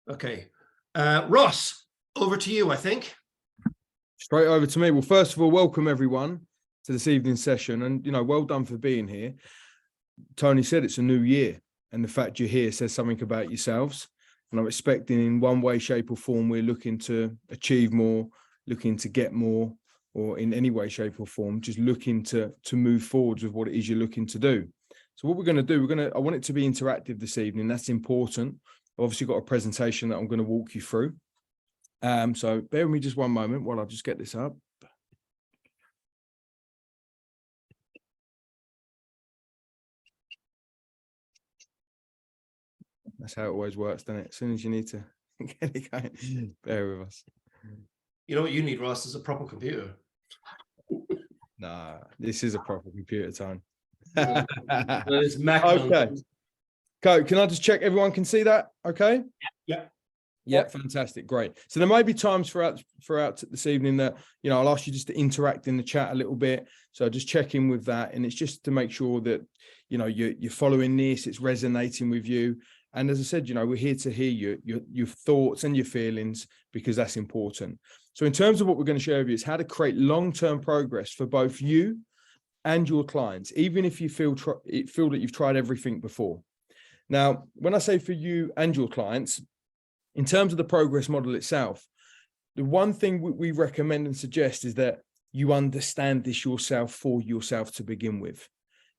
Okay. Ross, over to you, I think. Straight over to me. Well, first of all, welcome everyone to this evening's session. And, well done for being here. Tony said it's a new year. And the fact you're here says something about yourselves. And I'm expecting in one way, shape or form, we're looking to achieve more, looking to get more, or in any way, shape or form, just looking to move forwards with what it is you're looking to do. So what we're going to do, I want it to be interactive this evening. That's important. I've obviously got a presentation that I'm going to walk you through. So bear with me just one moment while I just get this up. That's how it always works, doesn't it? As soon as you need to get it going, bear with us. You know what you need, Ross, is a proper computer. Nah, this is a proper computer time. It's Mac. Okay. Can I just check everyone can see that? Okay. Yeah. Yeah, fantastic, great. So there may be times throughout this evening that I'll ask you just to interact in the chat a little bit. So just check in with that, and it's just to make sure that you're following this, it's resonating with you. And as I said, we're here to hear your thoughts and your feelings, because that's important. So in terms of what we're going to share with you is how to create long-term progress for both you and your clients, even if you feel that you've tried everything before. Now, when I say for you and your clients, in terms of the progress model itself, the one thing we recommend and suggest is that you understand this yourself for yourself to begin with.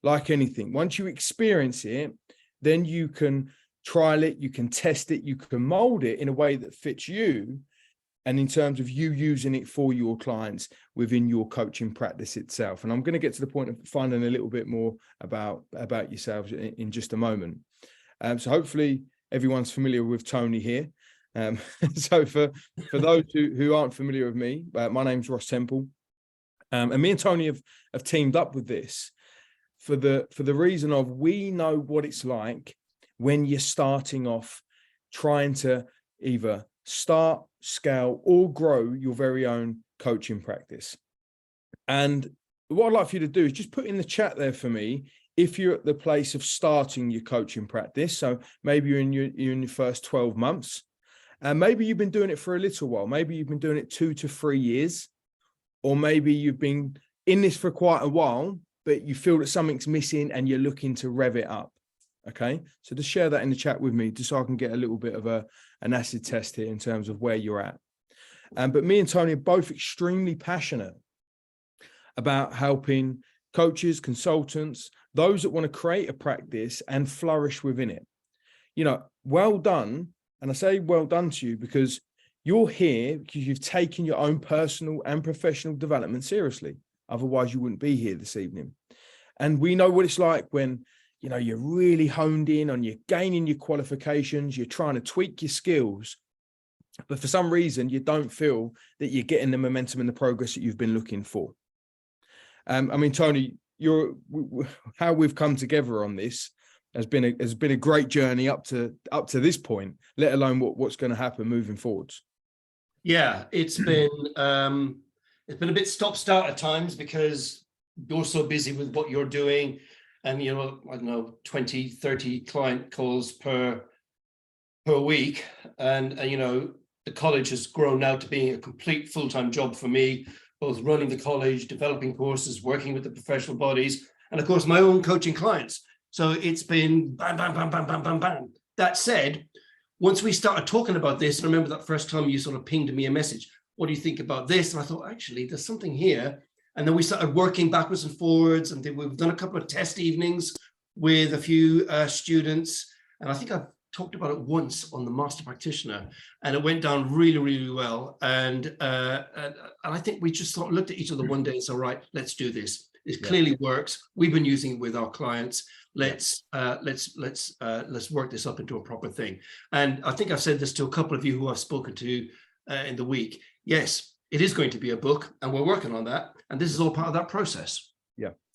Like anything, once you experience it, then you can trial it, you can test it, you can mold it in a way that fits you, and in terms of you using it for your clients within your coaching practice itself. And I'm going to get to the point of finding a little bit more about yourselves in just a moment. So hopefully everyone's familiar with Tony here. So for those who aren't familiar with me, my name's Ross Temple, and me and Tony have teamed up with this for the reason of we know what it's like when you're starting off trying to either start, scale, or grow your very own coaching practice. And what I'd like for you to do is just put in the chat there for me if you're at the place of starting your coaching practice. So maybe you're in your first 12 months. And maybe you've been doing it for a little while. Maybe you've been doing it 2 to 3 years, or maybe you've been in this for quite a while, but you feel that something's missing and you're looking to rev it up. Okay, so just share that in the chat with me, just so I can get a little bit of an acid test here in terms of where you're at. But me and Tony are both extremely passionate about helping coaches, consultants, those that want to create a practice and flourish within it. Well done. And I say well done to you because you're here because you've taken your own personal and professional development seriously. Otherwise, you wouldn't be here this evening. And we know what it's like when, you're really honed in on, you're gaining your qualifications, you're trying to tweak your skills, but for some reason, you don't feel that you're getting the momentum and the progress that you've been looking for. Tony, how we've come together on this has been a great journey up to this point, let alone what's going to happen moving forwards. Yeah, it's been a bit stop-start at times because you're so busy with what you're doing, and I don't know, 20, 30 client calls per week, and the college has grown now to being a complete full-time job for me, both running the college, developing courses, working with the professional bodies, and of course my own coaching clients. So it's been bam, bam, bam, bam, bam, bam, bam. That said, once we started talking about this, I remember that first time you sort of pinged me a message. What do you think about this? And I thought, actually, there's something here. And then we started working backwards and forwards, and we've done a couple of test evenings with a few students. And I think I've talked about it once on the Master Practitioner, and it went down really, really well. And I think we just sort of looked at each other one day and said, all right, let's do this. It clearly works. We've been using it with our clients. Let's work this up into a proper thing. And I think I've said this to a couple of you who I've spoken to in the week. Yes, it is going to be a book, and we're working on that. And this is all part of that process.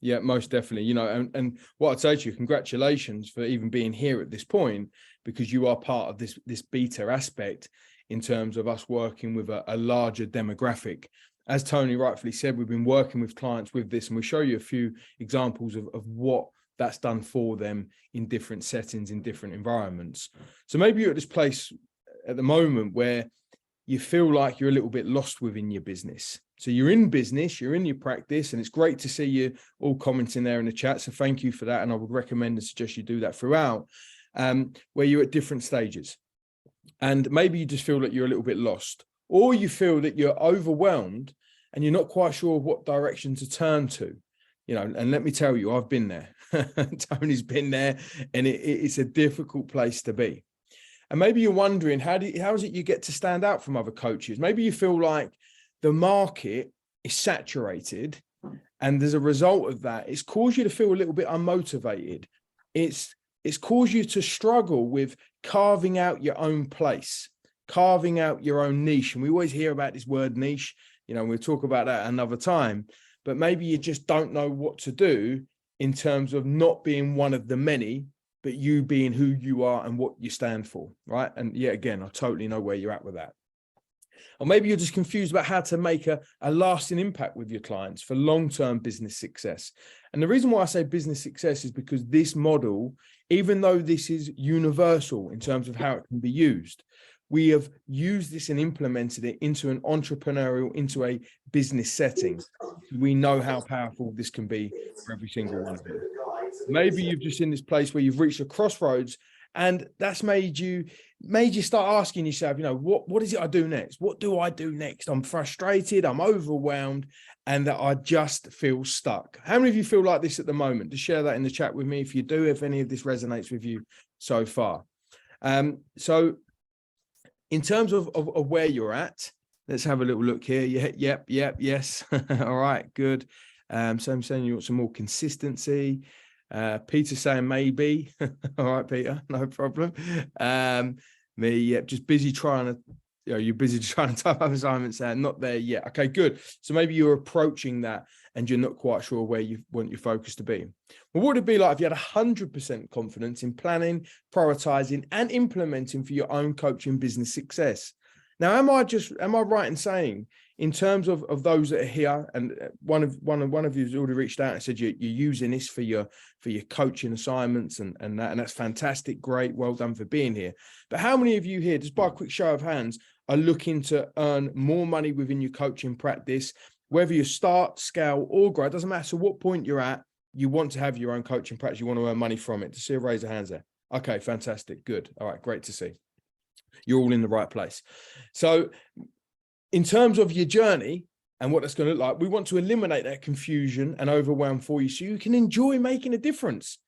Yeah, most definitely. And what I'd say to you, congratulations for even being here at this point, because you are part of this beta aspect in terms of us working with a larger demographic. As Tony rightfully said, we've been working with clients with this, and we'll show you a few examples of what that's done for them in different settings, in different environments. So maybe you're at this place at the moment where you feel like you're a little bit lost within your business. So you're in business, you're in your practice, and it's great to see you all commenting there in the chat. So thank you for that. And I would recommend and suggest you do that throughout, where you're at different stages. And maybe you just feel that you're a little bit lost, or you feel that you're overwhelmed and you're not quite sure what direction to turn to. You know, and let me tell you, I've been there. Tony's been there, and it's a difficult place to be. And maybe you're wondering, how is it you get to stand out from other coaches? Maybe you feel like the market is saturated, and as a result of that, it's caused you to feel a little bit unmotivated. It's caused you to struggle with carving out your own place, carving out your own niche. And we always hear about this word niche, you know, we'll talk about that another time, but maybe you just don't know what to do in terms of not being one of the many, but you being who you are and what you stand for, right? And yet again, I totally know where you're at with that. Or maybe you're just confused about how to make a lasting impact with your clients for long-term business success. And the reason why I say business success is because this model, even though this is universal in terms of how it can be used, we have used this and implemented it into an entrepreneurial, into a business setting. We know how powerful this can be for every single one of you. Maybe you've just in this place where you've reached a crossroads, and that's made you start asking yourself, you know, what is it I do next? What do I do next? I'm frustrated, I'm overwhelmed, and that I just feel stuck. How many of you feel like this at the moment? Just share that in the chat with me if you do, if any of this resonates with you so far. So in terms of where you're at, let's have a little look here. Yep, yes. All right, good. So I'm saying you want some more consistency. Peter saying maybe. All right, Peter, no problem. Just busy trying to, you're busy trying to type up assignments saying not there yet. Okay, good. So maybe you're approaching that and you're not quite sure where you want your focus to be. Well, what would it be like if you had 100% confidence in planning, prioritizing, and implementing for your own coaching business success? Now, am I right in saying, in terms of those that are here, and one of you has already reached out and said you're using this for your coaching assignments and that's fantastic, great, well done for being here. But how many of you here, just by a quick show of hands, are looking to earn more money within your coaching practice, whether you start, scale, or grow? It doesn't matter what point you're at, you want to have your own coaching practice, you want to earn money from it. To see a raise of hands there. Okay, fantastic, good. All right, great to see. You're all in the right place. So in terms of your journey and what that's going to look like, we want to eliminate that confusion and overwhelm for you so you can enjoy making a difference.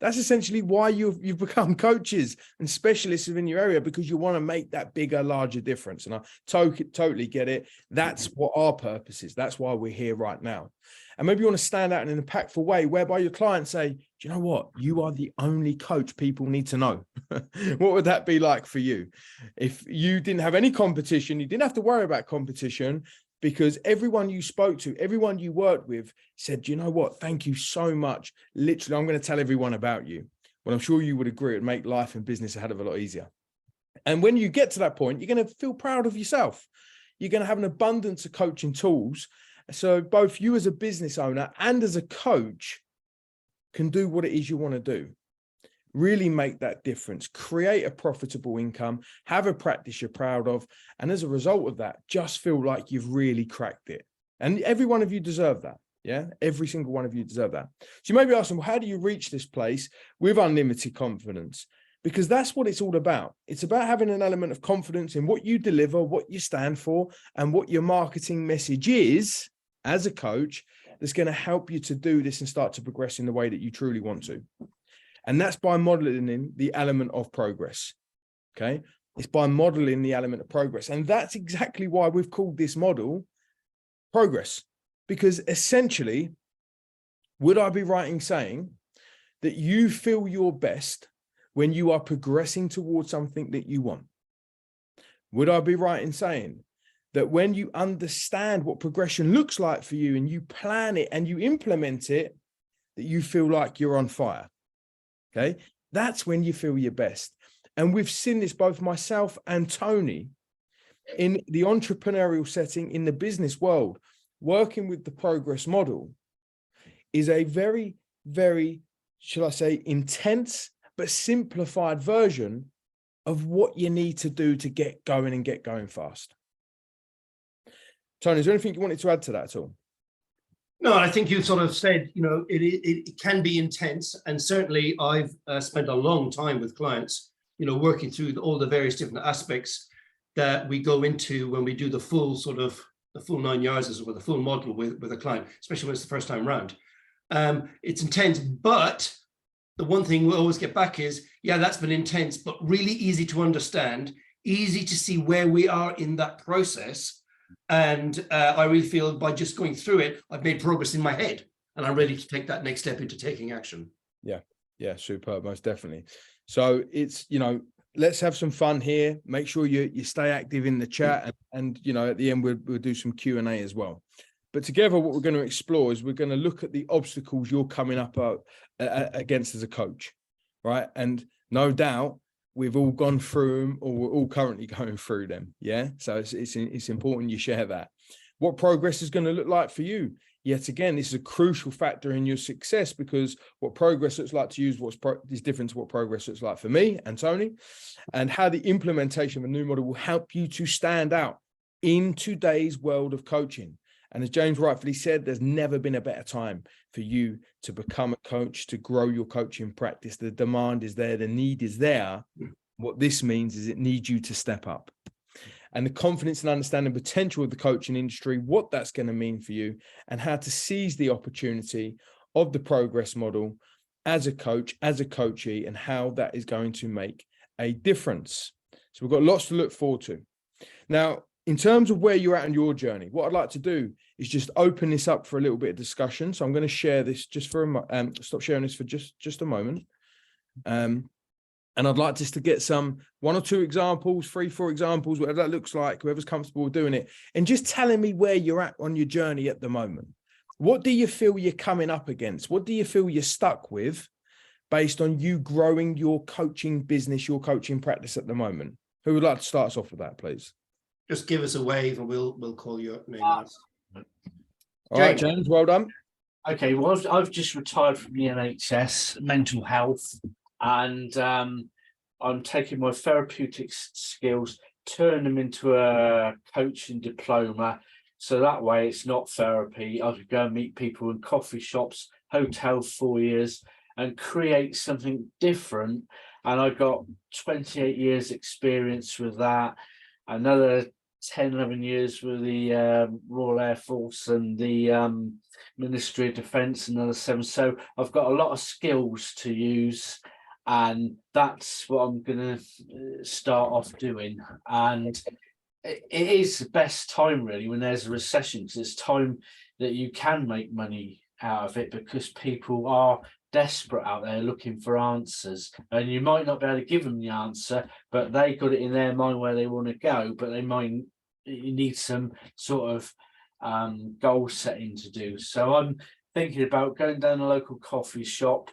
That's essentially why you've become coaches and specialists within your area, because you want to make that bigger, larger difference. And I totally get it. That's what our purpose is. That's why we're here right now. And maybe you want to stand out in an impactful way whereby your clients say, do you know what? You are the only coach people need to know. What would that be like for you? If you didn't have any competition, you didn't have to worry about competition, because everyone you spoke to, everyone you worked with said, do you know what? Thank you so much. Literally, I'm going to tell everyone about you. Well, I'm sure you would agree, it'd make life and business a hell of a lot easier. And when you get to that point, you're going to feel proud of yourself. You're going to have an abundance of coaching tools. So both you as a business owner and as a coach can do what it is you want to do. Really make that difference, create a profitable income, have a practice you're proud of. And as a result of that, just feel like you've really cracked it. And every one of you deserve that. Yeah, every single one of you deserve that. So you may be asking, well, how do you reach this place with unlimited confidence? Because that's what it's all about. It's about having an element of confidence in what you deliver, what you stand for, and what your marketing message is as a coach that's going to help you to do this and start to progress in the way that you truly want to. And that's by modeling in the element of progress. Okay. It's by modeling the element of progress. And that's exactly why we've called this model progress. Because essentially, would I be right in saying that you feel your best when you are progressing towards something that you want? Would I be right in saying that when you understand what progression looks like for you and you plan it and you implement it, that you feel like you're on fire? Okay, that's when you feel your best. And we've seen this, both myself and Tony, in the entrepreneurial setting, in the business world. Working with the progress model is a very, very, shall I say, intense but simplified version of what you need to do to get going and get going fast. Tony, is there anything you wanted to add to that at all? No, I think you sort of said, it can be intense. And certainly I've spent a long time with clients, working through all the various different aspects that we go into when we do the full 9 yards, as well, the full model with a client, especially when it's the first time round. It's intense, but the one thing we always get back is, yeah, that's been intense, but really easy to understand, easy to see where we are in that process. And I really feel by just going through it, I've made progress in my head, and I'm ready to take that next step into taking action. Yeah, superb, most definitely. So it's, let's have some fun here. Make sure you stay active in the chat, and at the end we'll do some Q&A as well. But together, what we're going to explore is we're going to look at the obstacles you're coming up against as a coach, right? And no doubt we've all gone through them, or we're all currently going through them. Yeah. So it's important you share that. What progress is going to look like for you? Yet again, this is a crucial factor in your success, because what progress looks like to you is different to what progress looks like for me and Tony, and how the implementation of a new model will help you to stand out in today's world of coaching. And as James rightfully said, there's never been a better time for you to become a coach, to grow your coaching practice. The demand is there, the need is there. What this means is it needs you to step up. And the confidence and understanding potential of the coaching industry, what that's going to mean for you, and how to seize the opportunity of the progress model as a coach, as a coachee, and how that is going to make a difference. So we've got lots to look forward to. Now, in terms of where you're at in your journey, what I'd like to do is just open this up for a little bit of discussion. So I'm going to share this just for stop sharing this for just a moment. And I'd like just to get one or two examples, 3, 4 examples, whatever that looks like, whoever's comfortable doing it, and just telling me where you're at on your journey at the moment. What do you feel you're coming up against? What do you feel you're stuck with based on you growing your coaching business, your coaching practice at the moment? Who would like to start us off with that, please? Just give us a wave and we'll call your name. All right, James, well done. Okay, well, I've just retired from the NHS, mental health, and I'm taking my therapeutic skills, turn them into a coaching diploma. So that way it's not therapy. I could go and meet people in coffee shops, hotel foyers, and create something different. And I got 28 years experience with that. Another 10, 11 years with the Royal Air Force and the Ministry of Defence, another 7. So I've got a lot of skills to use, and that's what I'm going to start off doing. And it is the best time, really, when there's a recession, because it's time that you can make money out of it, because people are desperate out there looking for answers, and you might not be able to give them the answer, but they got it in their mind where they want to go, but you need some sort of goal setting to do. So I'm thinking about going down a local coffee shop,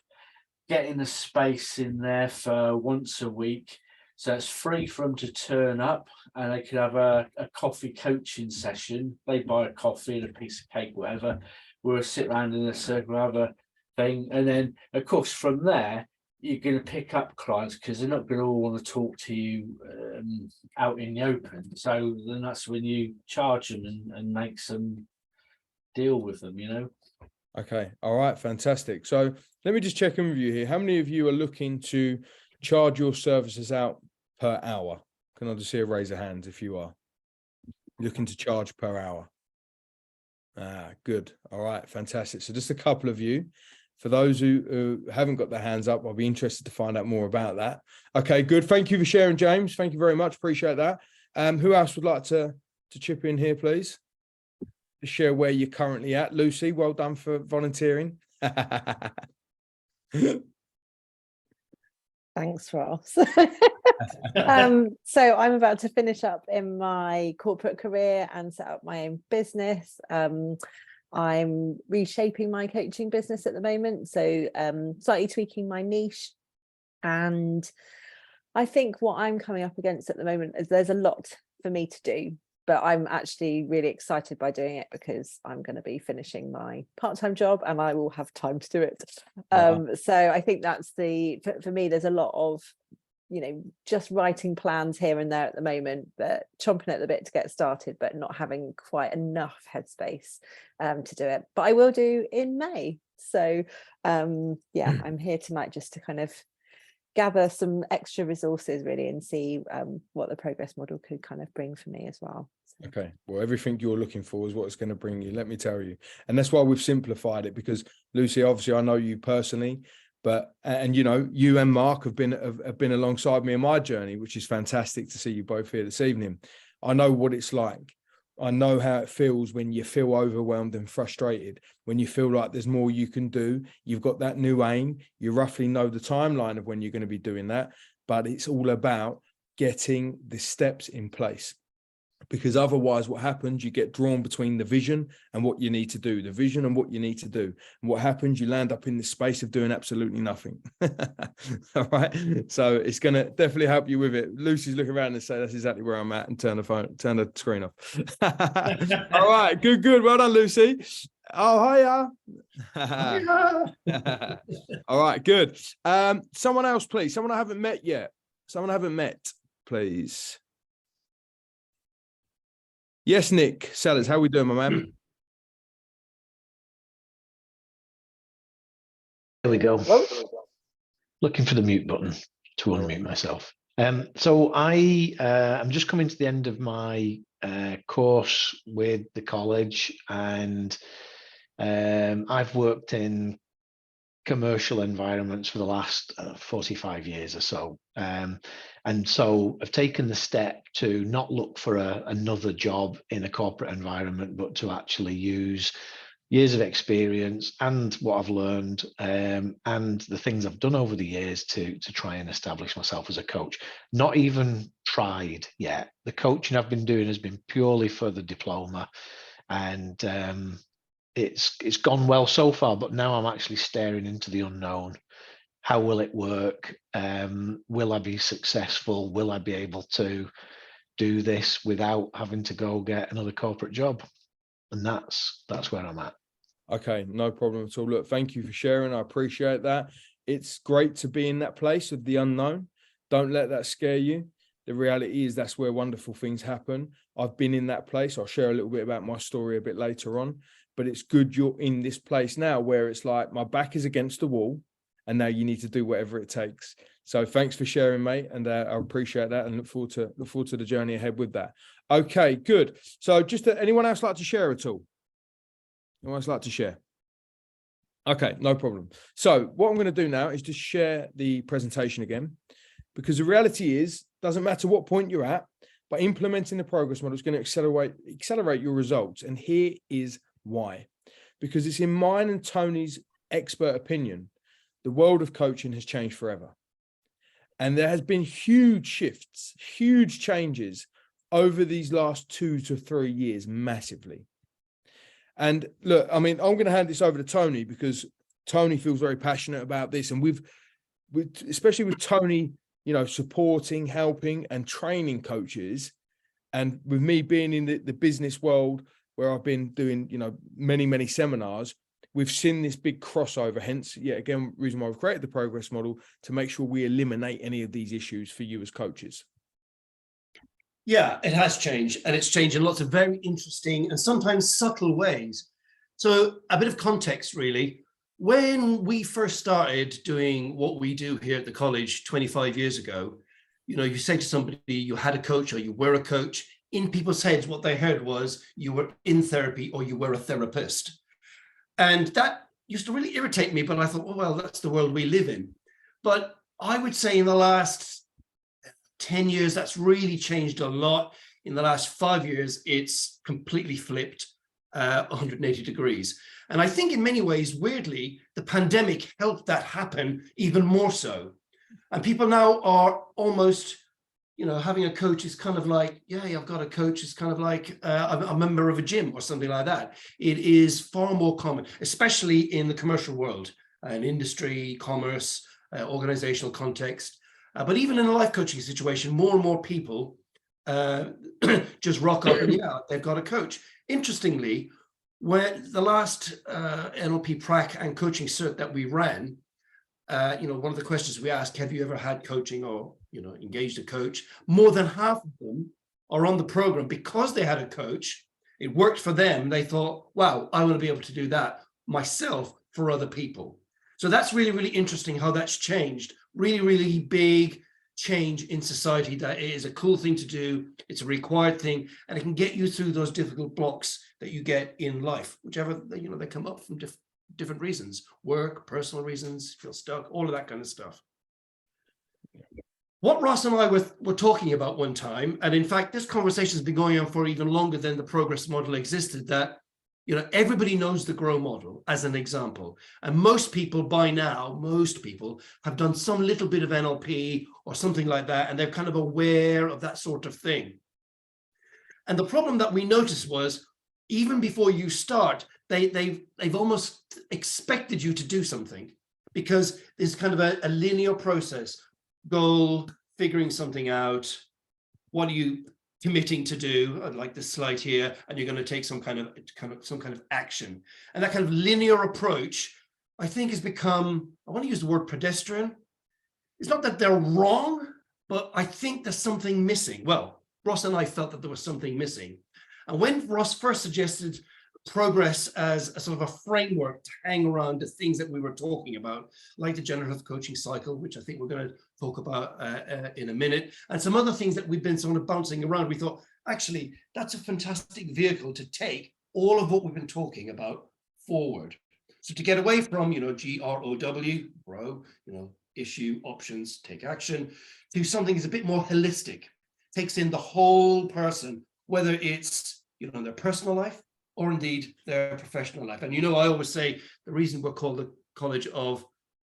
getting a space in there for once a week, so it's free for them to turn up, and they could have a coffee coaching session. They buy a coffee and a piece of cake, whatever. We'll sit around in a circle, have a thing, and then of course from there you're going to pick up clients, because they're not going to all want to talk to you out in the open. So then that's when you charge them and make some deal with them, Okay, all right, fantastic. So let me just check in with you here. How many of you are looking to charge your services out per hour? Can I just see a raise of hands if you are looking to charge per hour? Good. All right, fantastic. So just a couple of you. For those who haven't got their hands up, I'll be interested to find out more about that. Okay, good. Thank you for sharing, James. Thank you very much. Appreciate that. Who else would like to chip in here, please? To share where you're currently at. Lucy, well done for volunteering. Thanks, Ross. So I'm about to finish up in my corporate career and set up my own business. I'm reshaping my coaching business at the moment, so slightly tweaking my niche. And I think what I'm coming up against at the moment is there's a lot for me to do, but I'm actually really excited by doing it, because I'm going to be finishing my part-time job and I will have time to do it. So I think that's for me, there's a lot of just writing plans here and there at the moment, but chomping at the bit to get started, but not having quite enough headspace to do it. But I will do in May. So yeah, I'm here tonight just to kind of gather some extra resources really and see what the progress model could kind of bring for me as well. Okay, well, everything you're looking for is what it's going to bring you, let me tell you. And that's why we've simplified it, because Lucy, obviously I know you personally, but you and Mark have been alongside me in my journey, which is fantastic to see you both here this evening. I know what it's like. I know how it feels when you feel overwhelmed and frustrated, when you feel like there's more you can do. You've got that new aim. You roughly know the timeline of when you're going to be doing that, but it's all about getting the steps in place. Because otherwise what happens, you get drawn between the vision and what you need to do, the vision and what you need to do. And what happens, you land up in the space of doing absolutely nothing. All right. So it's going to definitely help you with it. Lucy's looking around and say, that's exactly where I'm at, and turn the screen off. All right. Good. Well done, Lucy. Oh, hiya. All right. Good. Someone else, please. Someone I haven't met yet. Please. Yes, Nick Sellers, how we doing, my man? There we go. Looking for the mute button to unmute myself. So I'm just coming to the end of my course with the college, and I've worked in commercial environments for the last 45 years or so. And so I've taken the step to not look for another job in a corporate environment, but to actually use years of experience and what I've learned and the things I've done over the years to try and establish myself as a coach. Not even tried yet. The coaching I've been doing has been purely for the diploma, and it's gone well so far, but now I'm actually staring into the unknown. How will it work? Will I be successful? Will I be able to do this without having to go get another corporate job? And that's where I'm at. Okay, no problem at all. Look, thank you for sharing. I appreciate that. It's great to be in that place of the unknown. Don't let that scare you. The reality is that's where wonderful things happen. I've been in that place. I'll share a little bit about my story a bit later on, but it's good you're in this place now where it's like my back is against the wall and now you need to do whatever it takes. So thanks for sharing, mate. And I appreciate that and look forward to the journey ahead with that. Okay, good. So just anyone else like to share at all? Anyone else like to share? Okay, no problem. So what I'm going to do now is just share the presentation again, because the reality is, doesn't matter what point you're at, but implementing the progress model is going to accelerate your results. And here is why. Because it's in mine and Tony's expert opinion, the world of coaching has changed forever. And there has been huge shifts, huge changes over these last 2 to 3 years, massively. And look, I mean, I'm going to hand this over to Tony because Tony feels very passionate about this. And especially with Tony, supporting, helping and training coaches. And with me being in the business world where I've been doing, many, many seminars, we've seen this big crossover. Hence, yet again, reason why we've created the progress model to make sure we eliminate any of these issues for you as coaches. Yeah, it has changed, and it's changed in lots of very interesting and sometimes subtle ways. So a bit of context, really. When we first started doing what we do here at the college 25 years ago, you say to somebody you had a coach or you were a coach, in people's heads, what they heard was you were in therapy or you were a therapist. And that used to really irritate me, but I thought, well, that's the world we live in. But I would say in the last 10 years, that's really changed a lot. In the last 5 years, it's completely flipped 180 degrees. And I think in many ways, weirdly, the pandemic helped that happen even more so. And people now are almost, having a coach is kind of like, yeah, I've got a coach. It's kind of like a member of a gym or something like that. It is far more common, especially in the commercial world and industry, commerce, organizational context. But even in a life coaching situation, more and more people just rock up and they've got a coach. Interestingly, when the last NLP prac and coaching cert that we ran, one of the questions we asked, have you ever had coaching or engaged a coach. More than half of them are on the program because they had a coach. It worked for them. They thought, wow, I want to be able to do that myself for other people. So that's really, really interesting how that's changed. Really, really big change in society. That it is a cool thing to do. It's a required thing, and it can get you through those difficult blocks that you get in life, whichever, they come up from different reasons, work, personal reasons, feel stuck, all of that kind of stuff. What Ross and I were talking about one time, and in fact, this conversation has been going on for even longer than the progress model existed, that, everybody knows the GROW model as an example. And most people by now, have done some little bit of NLP or something like that, and they're kind of aware of that sort of thing. And the problem that we noticed was, even before you start, they've almost expected you to do something, because there's kind of a linear process. Goal, figuring something out, what are you committing to do? I'd like this slide here, and you're going to take some kind of action. And that kind of linear approach, I think, has become, I want to use the word pedestrian. It's not that they're wrong, but I think there's something missing. Well, Ross and I felt that there was something missing. And when Ross first suggested progress as a sort of a framework to hang around the things that we were talking about, like the generative coaching cycle, which I think we're going to talk about in a minute, and some other things that we've been sort of bouncing around, we thought, actually, that's a fantastic vehicle to take all of what we've been talking about forward. So to get away from, GROW, grow, issue, options, take action, to something that's a bit more holistic, takes in the whole person, whether it's, their personal life, or indeed their professional life. And I always say the reason we're called the College of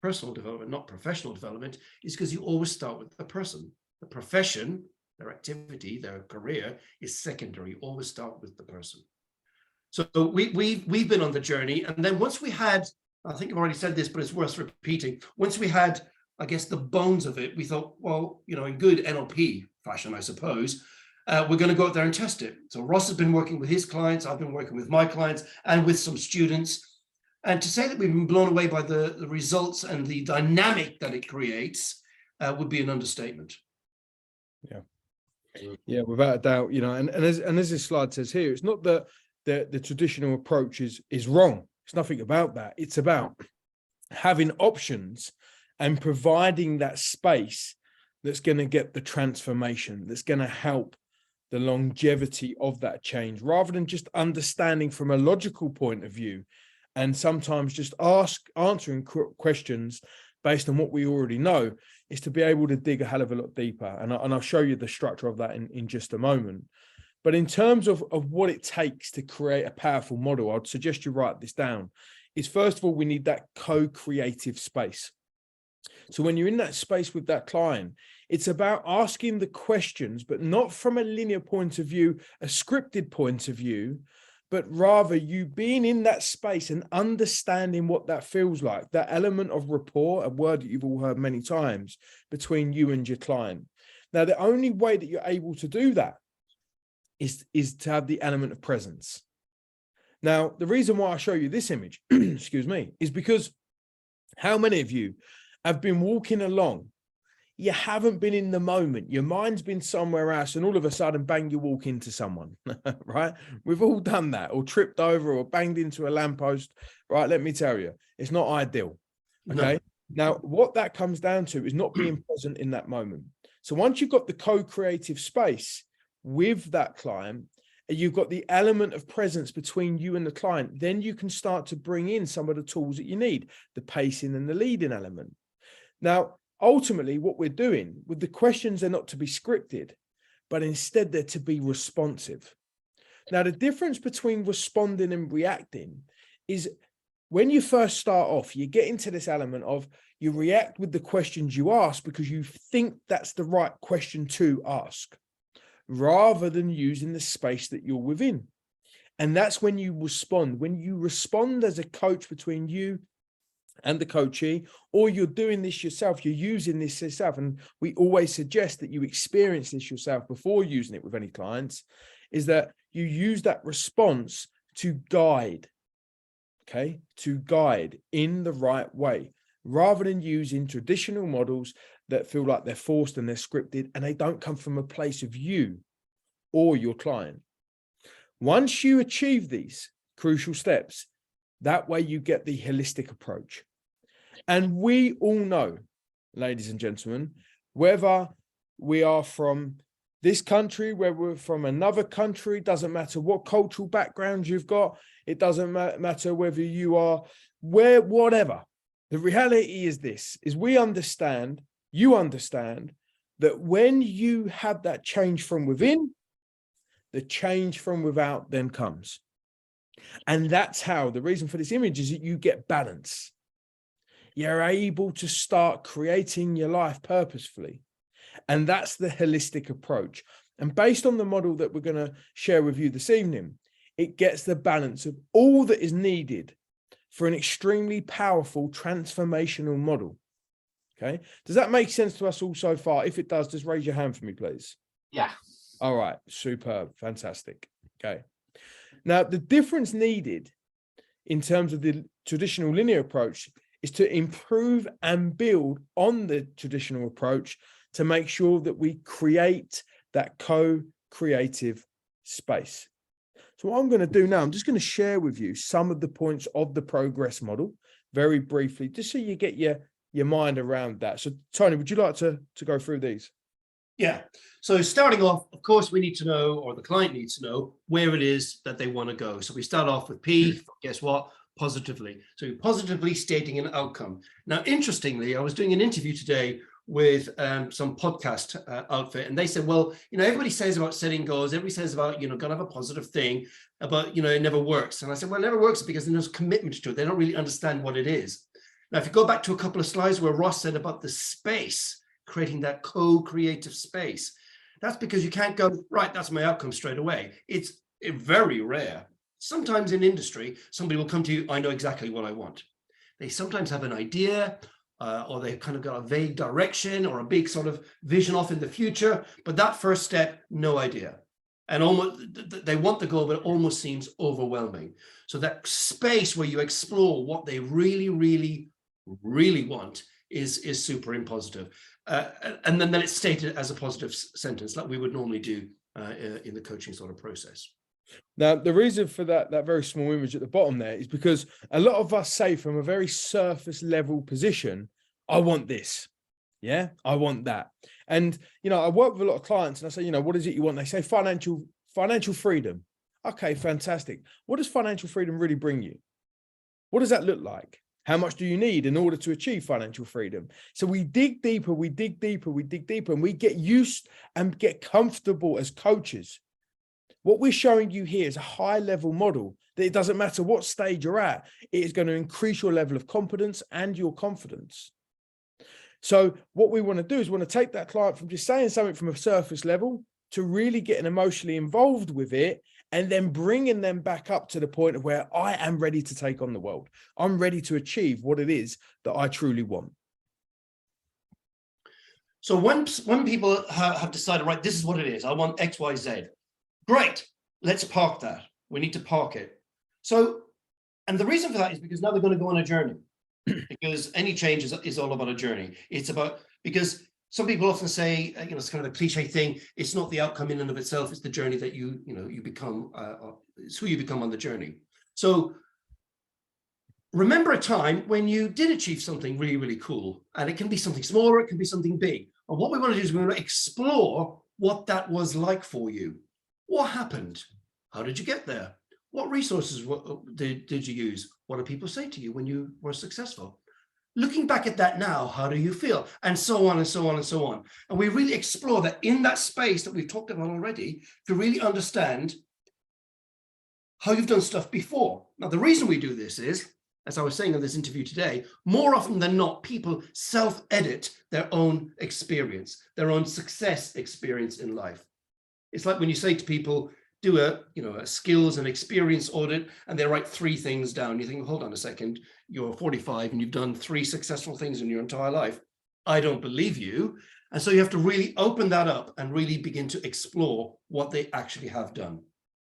Personal Development, not Professional Development, is because you always start with the person. The profession, their activity, their career is secondary. Always start with the person. So we've been on the journey, and then once we had, I think I've already said this, but it's worth repeating. Once we had, I guess, the bones of it, we thought, well, in good NLP fashion, I suppose, we're going to go out there and test it. So Ross has been working with his clients, I've been working with my clients and with some students. And to say that we've been blown away by the results and the dynamic that it creates would be an understatement. Yeah, without a doubt, and as this slide says here, it's not that the traditional approach is wrong. It's nothing about that. It's about having options and providing that space that's going to get the transformation, that's going to help the longevity of that change, rather than just understanding from a logical point of view, and sometimes just answering questions based on what we already know, is to be able to dig a hell of a lot deeper. And I'll show you the structure of that in just a moment. But in terms of what it takes to create a powerful model, I'd suggest you write this down. Is first of all, we need that co-creative space. So when you're in that space with that client, it's about asking the questions, but not from a linear point of view, a scripted point of view, but rather you being in that space and understanding what that feels like, that element of rapport, a word that you've all heard many times, between you and your client. Now, the only way that you're able to do that is to have the element of presence. Now, the reason why I show you this image, excuse me, is because how many of you have been walking along, you haven't been in the moment, your mind's been somewhere else, and all of a sudden, bang, you walk into someone, right? We've all done that, or tripped over, or banged into a lamppost, right? Let me tell you, it's not ideal, okay? No. Now, what that comes down to is not being present in that moment. So once you've got the co-creative space with that client, and you've got the element of presence between you and the client, then you can start to bring in some of the tools that you need, the pacing and the leading element. Now, ultimately, what we're doing with the questions, they're not to be scripted, but instead they're to be responsive. Now, the difference between responding and reacting is when you first start off, you get into this element of you react with the questions you ask because you think that's the right question to ask, rather than using the space that you're within. And that's when you respond. When you respond as a coach between you and the coachee, or you're doing this yourself, you're using this yourself. And we always suggest that you experience this yourself before using it with any clients, is that you use that response to guide, okay, to guide in the right way, rather than using traditional models that feel like they're forced and they're scripted, and they don't come from a place of you or your client. Once you achieve these crucial steps, that way you get the holistic approach. And we all know, ladies and gentlemen, whether we are from this country, whether we're from another country, doesn't matter what cultural background you've got, it doesn't matter whether you are whatever. The reality is this, is we understand, you understand, that when you have that change from within, the change from without then comes. And that's how, the reason for this image is that you get balance. You're able to start creating your life purposefully. And that's the holistic approach. And based on the model that we're going to share with you this evening, it gets the balance of all that is needed for an extremely powerful transformational model. Okay. Does that make sense to us all so far? If it does, just raise your hand for me, please. Yeah. All right. Superb. Fantastic. Okay. Now, the difference needed in terms of the traditional linear approach is to improve and build on the traditional approach to make sure that we create that co-creative space. So what I'm going to do now, I'm just going to share with you some of the points of the progress model very briefly, just so you get your mind around that. So Tony, would you like to go through these? Yeah. So starting off, of course, we need to know, or the client needs to know, where it is that they want to go. So we start off with P, guess what? Positively. So positively stating an outcome. Now, interestingly, I was doing an interview today with some podcast outfit, and they said, well, everybody says about setting goals, everybody says about, gotta have a positive thing, but, it never works. And I said, well, it never works because there's no commitment to it. They don't really understand what it is. Now, if you go back to a couple of slides where Ross said about the space, creating that co-creative space, that's because you can't go, right, that's my outcome straight away. It's very rare. Sometimes in industry, somebody will come to you, I know exactly what I want. They sometimes have an idea, or they've kind of got a vague direction or a big sort of vision off in the future, but that first step, no idea. And almost they want the goal, but it almost seems overwhelming. So that space where you explore what they really, really, really want is super positive. And then it's stated as a positive sentence like we would normally do in the coaching sort of process. Now, the reason for that very small image at the bottom there is because a lot of us say from a very surface level position, I want this. Yeah, I want that. And, I work with a lot of clients and I say, what is it you want? They say financial freedom. Okay, fantastic. What does financial freedom really bring you? What does that look like? How much do you need in order to achieve financial freedom? So we dig deeper, we dig deeper, and we get used and get comfortable as coaches. What we're showing you here is a high level model that it doesn't matter what stage you're at, it is going to increase your level of competence and your confidence. So what we want to do is we want to take that client from just saying something from a surface level to really getting emotionally involved with it and then bringing them back up to the point of where I am ready to take on the world. I'm ready to achieve what it is that I truly want. So when people have decided, right, this is what it is, I want X, Y, Z. Great, let's park that. We need to park it. So, and the reason for that is because now they're going to go on a journey. Because any change is all about a journey. It's about, because some people often say, it's kind of a cliche thing. It's not the outcome in and of itself. It's the journey that you become. It's who you become on the journey. So remember a time when you did achieve something really, really cool, and it can be something smaller, it can be something big. And what we want to do is we want to explore what that was like for you. What happened? How did you get there? What resources did you use? What do people say to you when you were successful? Looking back at that now, how do you feel? And so on and so on and so on. And we really explore that in that space that we've talked about already to really understand how you've done stuff before. Now, the reason we do this is, as I was saying in this interview today, more often than not, people self-edit their own experience, their own success experience in life. It's like when you say to people, do a skills and experience audit, and they write 3 things down. You think, hold on a second, you're 45 and you've done 3 successful things in your entire life. I don't believe you. And so you have to really open that up and really begin to explore what they actually have done.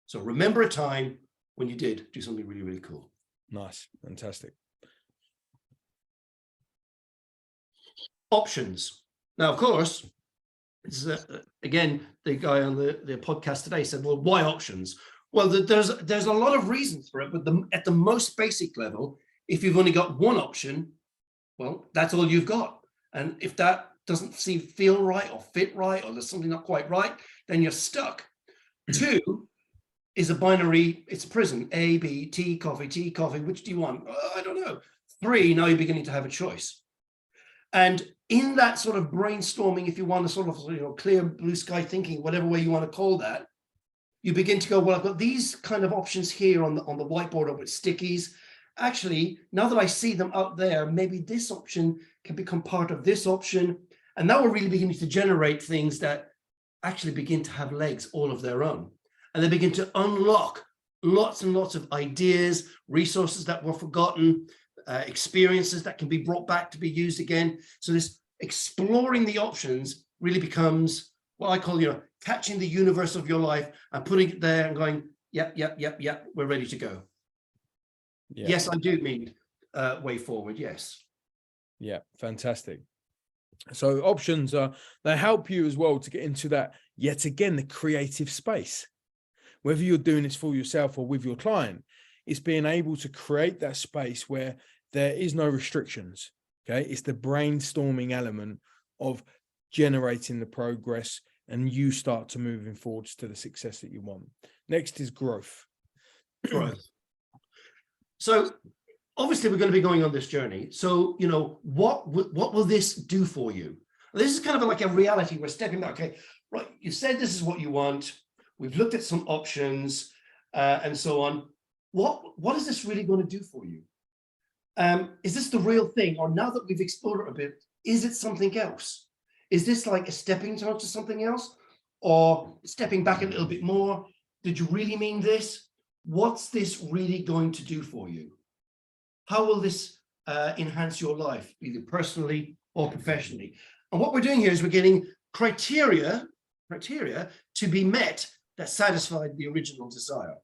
So remember a time when you did do something really, really cool. Nice. Fantastic. Options. Now, of course, it's, again, the guy on the podcast today said, well, why options? Well, there's a lot of reasons for it, but at the most basic level, if you've only got one option, well, that's all you've got. And if that doesn't feel right or fit right, or there's something not quite right, then you're stuck. 2 is a binary, it's a prison, A, B, tea, coffee, which do you want? I don't know. 3, now you're beginning to have a choice. And in that sort of brainstorming, if you want to sort of, clear blue sky thinking, whatever way you want to call that, you begin to go, well, I've got these kind of options here on the whiteboard or with stickies. Actually, now that I see them out there, maybe this option can become part of this option. And now we're really beginning to generate things that actually begin to have legs all of their own. And they begin to unlock lots and lots of ideas, resources that were forgotten, experiences that can be brought back to be used again. So this exploring the options really becomes what I call, catching the universe of your life and putting it there and going, yep, we're ready to go. Yeah. Yes, I do mean way forward. Yes. Yeah, fantastic. So options they help you as well to get into that, yet again, the creative space. Whether you're doing this for yourself or with your client, it's being able to create that space where there is no restrictions. Okay, it's the brainstorming element of generating the progress, and you start to moving forwards to the success that you want. Next is growth. So obviously we're going to be going on this journey. So, what will this do for you? This is kind of like a reality. We're stepping back. Okay, right. You said this is what you want. We've looked at some options and so on. What is this really going to do for you? Is this the real thing? Or now that we've explored it a bit, is it something else? Is this like a stepping stone to something else? Or stepping back a little bit more? Did you really mean this? What's this really going to do for you? How will this enhance your life, either personally or professionally? And what we're doing here is we're getting criteria to be met that satisfied the original desire.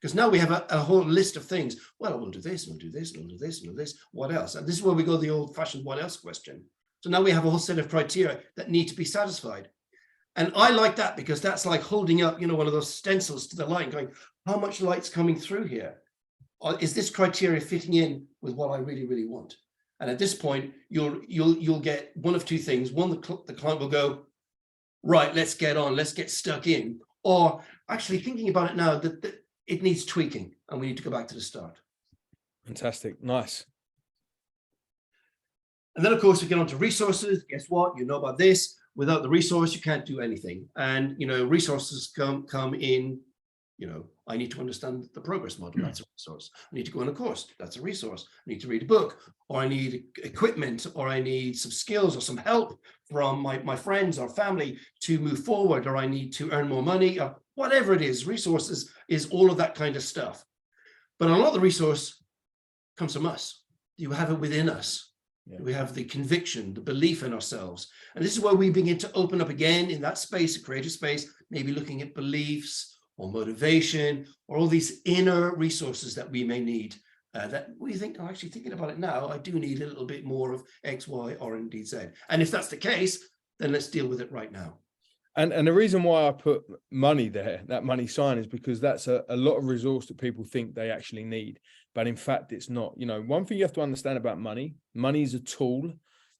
Because now we have a whole list of things. Well, we'll do this, and we'll do this, and we'll do this, and we'll do this. What else? And this is where we go the old-fashioned what else question. So now we have a whole set of criteria that need to be satisfied. And I like that because that's like holding up, one of those stencils to the light, going, how much light's coming through here? Or is this criteria fitting in with what I really, really want? And at this point, you'll get one of two things. One, the client will go, right, let's get on, let's get stuck in. Or actually thinking about it now, that it needs tweaking and we need to go back to the start. Fantastic. Nice. And then, of course, we get on to resources. Guess what? You know about this. Without the resource, you can't do anything. And, resources come in, I need to understand the progress model. That's a resource. I need to go on a course. That's a resource. I need to read a book, or I need equipment, or I need some skills or some help from my friends or family to move forward, or I need to earn more money, or whatever it is. Resources is all of that kind of stuff. But a lot of the resource comes from us. You have it within us. Yeah. We have the conviction, the belief in ourselves. And this is where we begin to open up again in that space, a creative space, maybe looking at beliefs or motivation or all these inner resources that we may need that we think, I'm actually thinking about it now, I do need a little bit more of X, Y, or indeed Z. And if that's the case, then let's deal with it right now. And the reason why I put money there, that money sign, is because that's a lot of resource that people think they actually need. But in fact, it's not. One thing you have to understand about money is a tool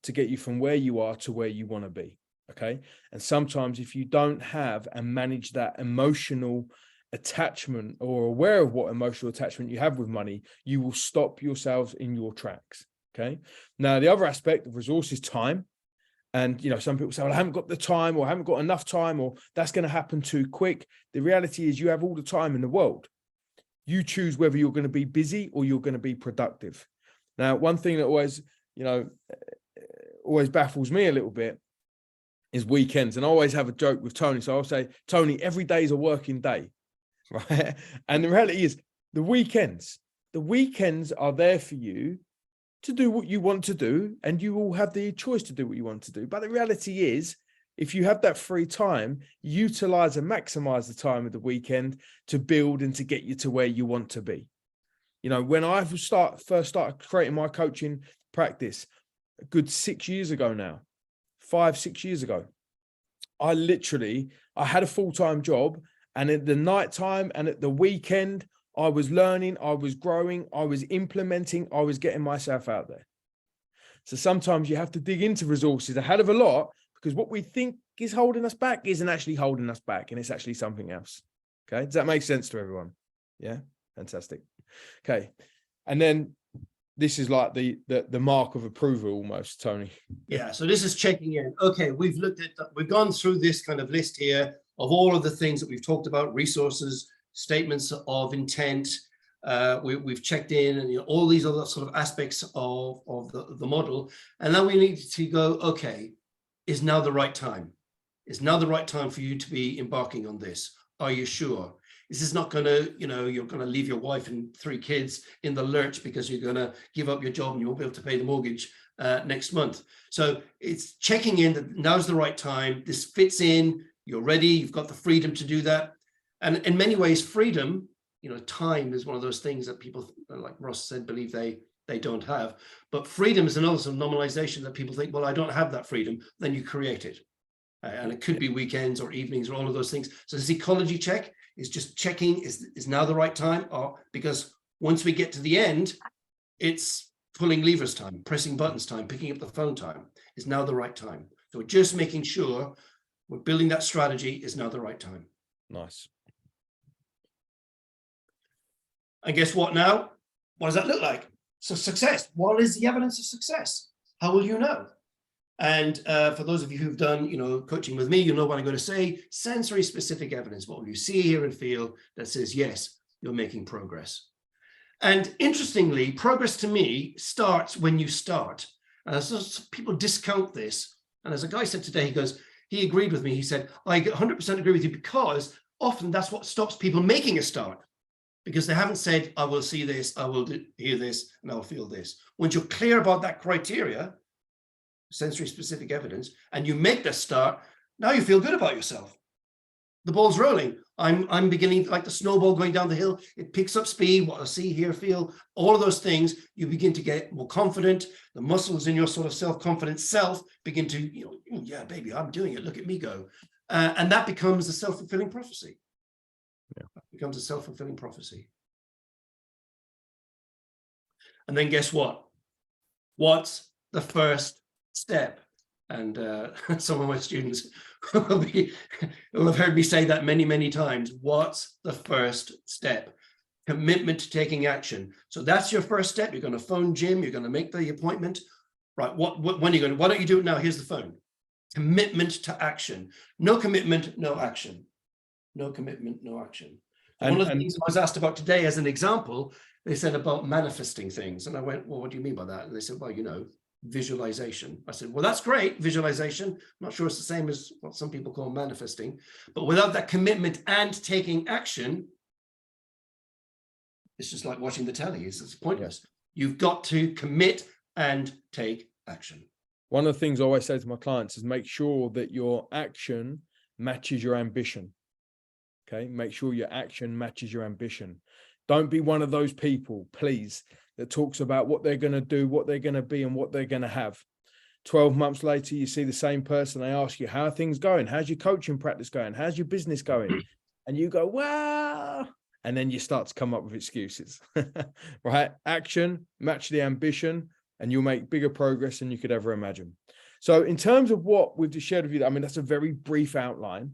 to get you from where you are to where you want to be. Okay. And sometimes if you don't have and manage that emotional attachment or aware of what emotional attachment you have with money, you will stop yourselves in your tracks. Okay. Now, the other aspect of resource is time. And, some people say, well, I haven't got the time, or I haven't got enough time, or that's going to happen too quick. The reality is you have all the time in the world. You choose whether you're going to be busy or you're going to be productive. Now, one thing that always baffles me a little bit is weekends. And I always have a joke with Tony. So I'll say, Tony, every day is a working day, right? And the reality is the weekends are there for you to do what you want to do, and you will have the choice to do what you want to do. But the reality is, if you have that free time, utilize and maximize the time of the weekend to build and to get you to where you want to be. When I first started creating my coaching practice a good 6 years ago now, 5-6 years ago. I had a full-time job, and at the nighttime and at the weekend, I was learning, I was growing, I was implementing, I was getting myself out there. So sometimes you have to dig into resources a hell of a lot, because what we think is holding us back isn't actually holding us back, and it's actually something else. Okay, does that make sense to everyone? Yeah, fantastic. Okay, and then this is like the mark of approval almost, Tony. Yeah, so this is checking in. Okay, we've gone through this kind of list here of all of the things that we've talked about: resources, statements of intent. We've checked in, and all these other sort of aspects of the model. And now we need to go, okay, is now the right time? Is now the right time for you to be embarking on this? Are you sure? This is not going to, you're going to leave your wife and 3 kids in the lurch because you're going to give up your job and you won't be able to pay the mortgage next month. So it's checking in that now's the right time. This fits in. You're ready. You've got the freedom to do that. And in many ways, freedom, time is one of those things that people, like Ross said, believe they don't have. But freedom is another sort of normalization that people think, well, I don't have that freedom. Then you create it. And it could be weekends or evenings or all of those things. So this ecology check is just checking, is now the right time? Or because once we get to the end, it's pulling levers time, pressing buttons time, picking up the phone time. Is now the right time? So we're just making sure we're building that strategy. Is now the right time? Nice. And guess what now? What does that look like? So success. What is the evidence of success? How will you know? And for those of you who've done, coaching with me, you know what I'm going to say. Sensory specific evidence. What will you see, hear, and feel that says, yes, you're making progress? And interestingly, progress to me starts when you start. So people discount this. And as a guy said today, he agreed with me. He said, I 100% agree with you, because often that's what stops people making a start. Because they haven't said, I will see this, I will hear this, and I will feel this. Once you're clear about that criteria, sensory specific evidence, and you make that start, now you feel good about yourself. The ball's rolling. I'm beginning, like the snowball going down the hill. It picks up speed, what I see, hear, feel, all of those things. You begin to get more confident. The muscles in your sort of self-confident self begin to, yeah, baby, I'm doing it. Look at me go. And that becomes a self-fulfilling prophecy. Yeah. It becomes a self-fulfilling prophecy. And then guess what? What's the first step? And some of my students will have heard me say that many, many times. What's the first step? Commitment to taking action. So that's your first step. You're going to phone Jim. You're going to make the appointment. Right. When are you going to? Why don't you do it now? Here's the phone. Commitment to action. No commitment, no action. No commitment, no action. And one of the things I was asked about today as an example, they said about manifesting things. And I went, well, what do you mean by that? And they said, well, visualization. I said, well, that's great, visualization. I'm not sure it's the same as what some people call manifesting, but without that commitment and taking action, it's just like watching the telly. It's pointless. You've got to commit and take action. One of the things I always say to my clients is make sure that your action matches your ambition. Okay, make sure your action matches your ambition. Don't be one of those people, please, that talks about what they're going to do, what they're going to be, and what they're going to have. 12 months later, you see the same person. They ask you, how are things going? How's your coaching practice going? How's your business going? And you go, well, and then you start to come up with excuses, right? Action, match the ambition, and you'll make bigger progress than you could ever imagine. So in terms of what we've just shared with you, I mean, that's a very brief outline,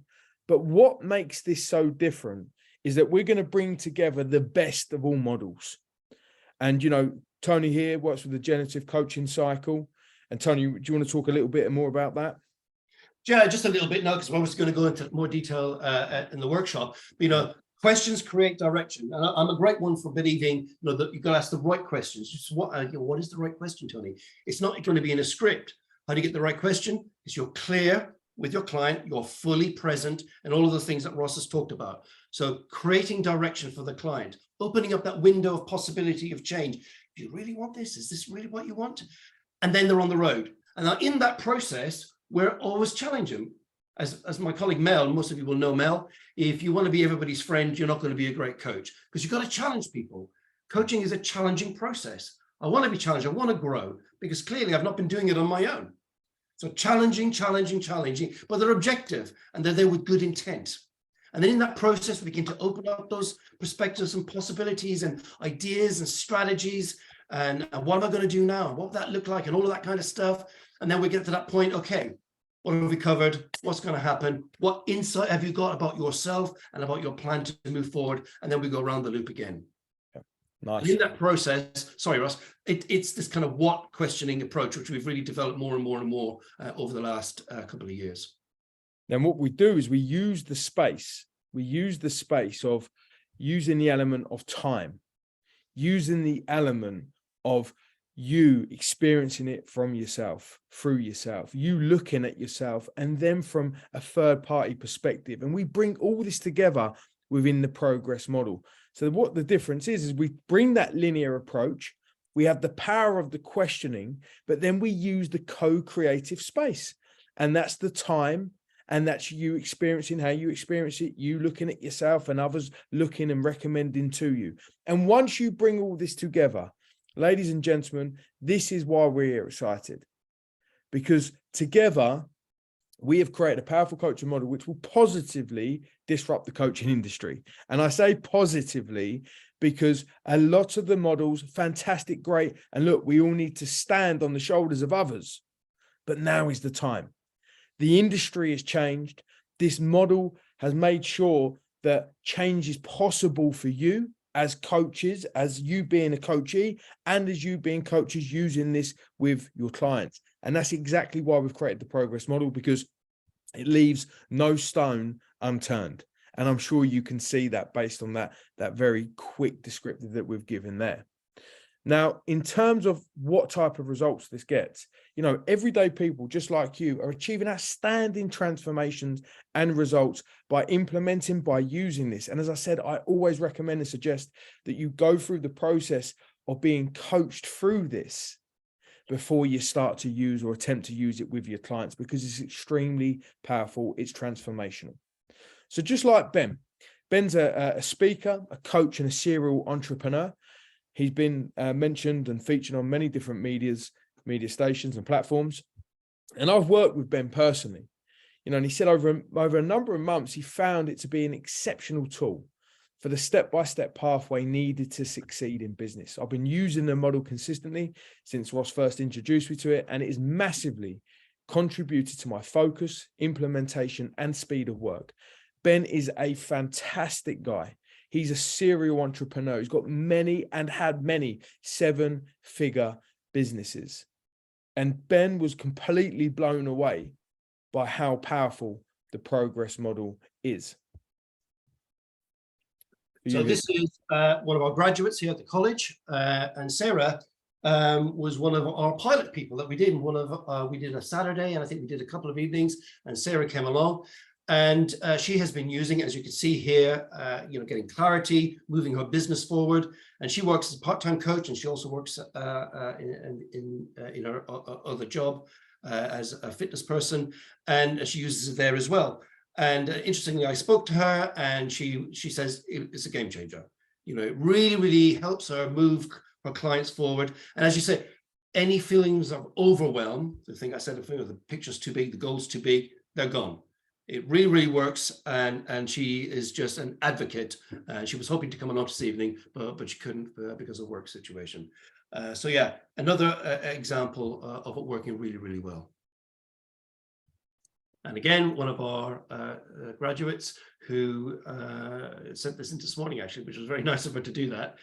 but what makes this so different is that we're going to bring together the best of all models. And, Tony here works with the generative coaching cycle. And Tony, do you want to talk a little bit more about that? Yeah, just a little bit now, because we're obviously going to go into more detail in the workshop. But, questions create direction. And I'm a great one for believing, that you've got to ask the right questions. Just what is the right question, Tony? It's not going to be in a script. How do you get the right question? Is you're clear with your client, you're fully present, and all of the things that Ross has talked about. So creating direction for the client, opening up that window of possibility of change. Do you really want this? Is this really what you want? And then they're on the road. And now in that process, we're always challenging. As my colleague Mel, most of you will know Mel, if you want to be everybody's friend, you're not going to be a great coach, because you've got to challenge people. Coaching is a challenging process. I want to be challenged. I want to grow, because clearly I've not been doing it on my own. So challenging, but they're objective and they're there with good intent. And then in that process, we begin to open up those perspectives and possibilities and ideas and strategies. And what am I going to do now? What would that look like? And all of that kind of stuff. And then we get to that point, okay, what have we covered? What's going to happen? What insight have you got about yourself and about your plan to move forward? And then we go around the loop again. Nice. And in that process, sorry, Ross, it's this kind of what questioning approach, which we've really developed more and more over the last couple of years. Then what we do is we use the space. We use the space of using the element of time, using the element of you experiencing it from yourself, through yourself, you looking at yourself, and then from a third party perspective. And we bring all this together within the progress model. So what the difference is we bring that linear approach. We have the power of the questioning, but then we use the co-creative space. And that's the time. And that's you experiencing how you experience it, you looking at yourself and others looking and recommending to you. And once you bring all this together, ladies and gentlemen, this is why we're excited. Because together, we have created a powerful coaching model which will positively disrupt the coaching industry. And I say positively because a lot of the models, fantastic, great. And look, we all need to stand on the shoulders of others. But now is the time. The industry has changed. This model has made sure that change is possible for you as coaches, as you being a coachee, and as you being coaches using this with your clients. And that's exactly why we've created the progress model, because it leaves no stone unturned. And I'm sure you can see that based on that very quick descriptive that we've given there. Now, in terms of what type of results this gets, you know, everyday people just like you are achieving outstanding transformations and results by implementing, by using this. And as I said, I always recommend and suggest that you go through the process of being coached through this before you start to use or attempt to use it with your clients, because it's extremely powerful. It's transformational. So just like Ben's a speaker, a coach, and a serial entrepreneur. He's been mentioned and featured on many different media stations and platforms. And I've worked with Ben personally, you know, and he said over a number of months, he found it to be an exceptional tool for the step-by-step pathway needed to succeed in business. I've been using the model consistently since Ross first introduced me to it, and it has massively contributed to my focus, implementation, and speed of work. Ben is a fantastic guy. He's a serial entrepreneur. He's got many and had many 7-figure businesses. And Ben was completely blown away by how powerful the progress model is. So this is one of our graduates here at the college, and Sarah was one of our pilot people that we did. We did a Saturday, and I think we did a couple of evenings, and Sarah came along. And she has been using, as you can see here, you know, getting clarity, moving her business forward. And she works as a part-time coach, and she also works in her other job as a fitness person, and she uses it there as well. And interestingly, I spoke to her, and she says it's a game changer. You know, it really helps her move her clients forward. And as you say, any feelings of overwhelm, the thing I said, the picture's too big, the goal's too big, they're gone. It really works, and she is just an advocate. She was hoping to come along this evening, but she couldn't because of work situation. So yeah, another example of it working really well. And again, one of our graduates who sent this in this morning, actually, which was very nice of her to do that.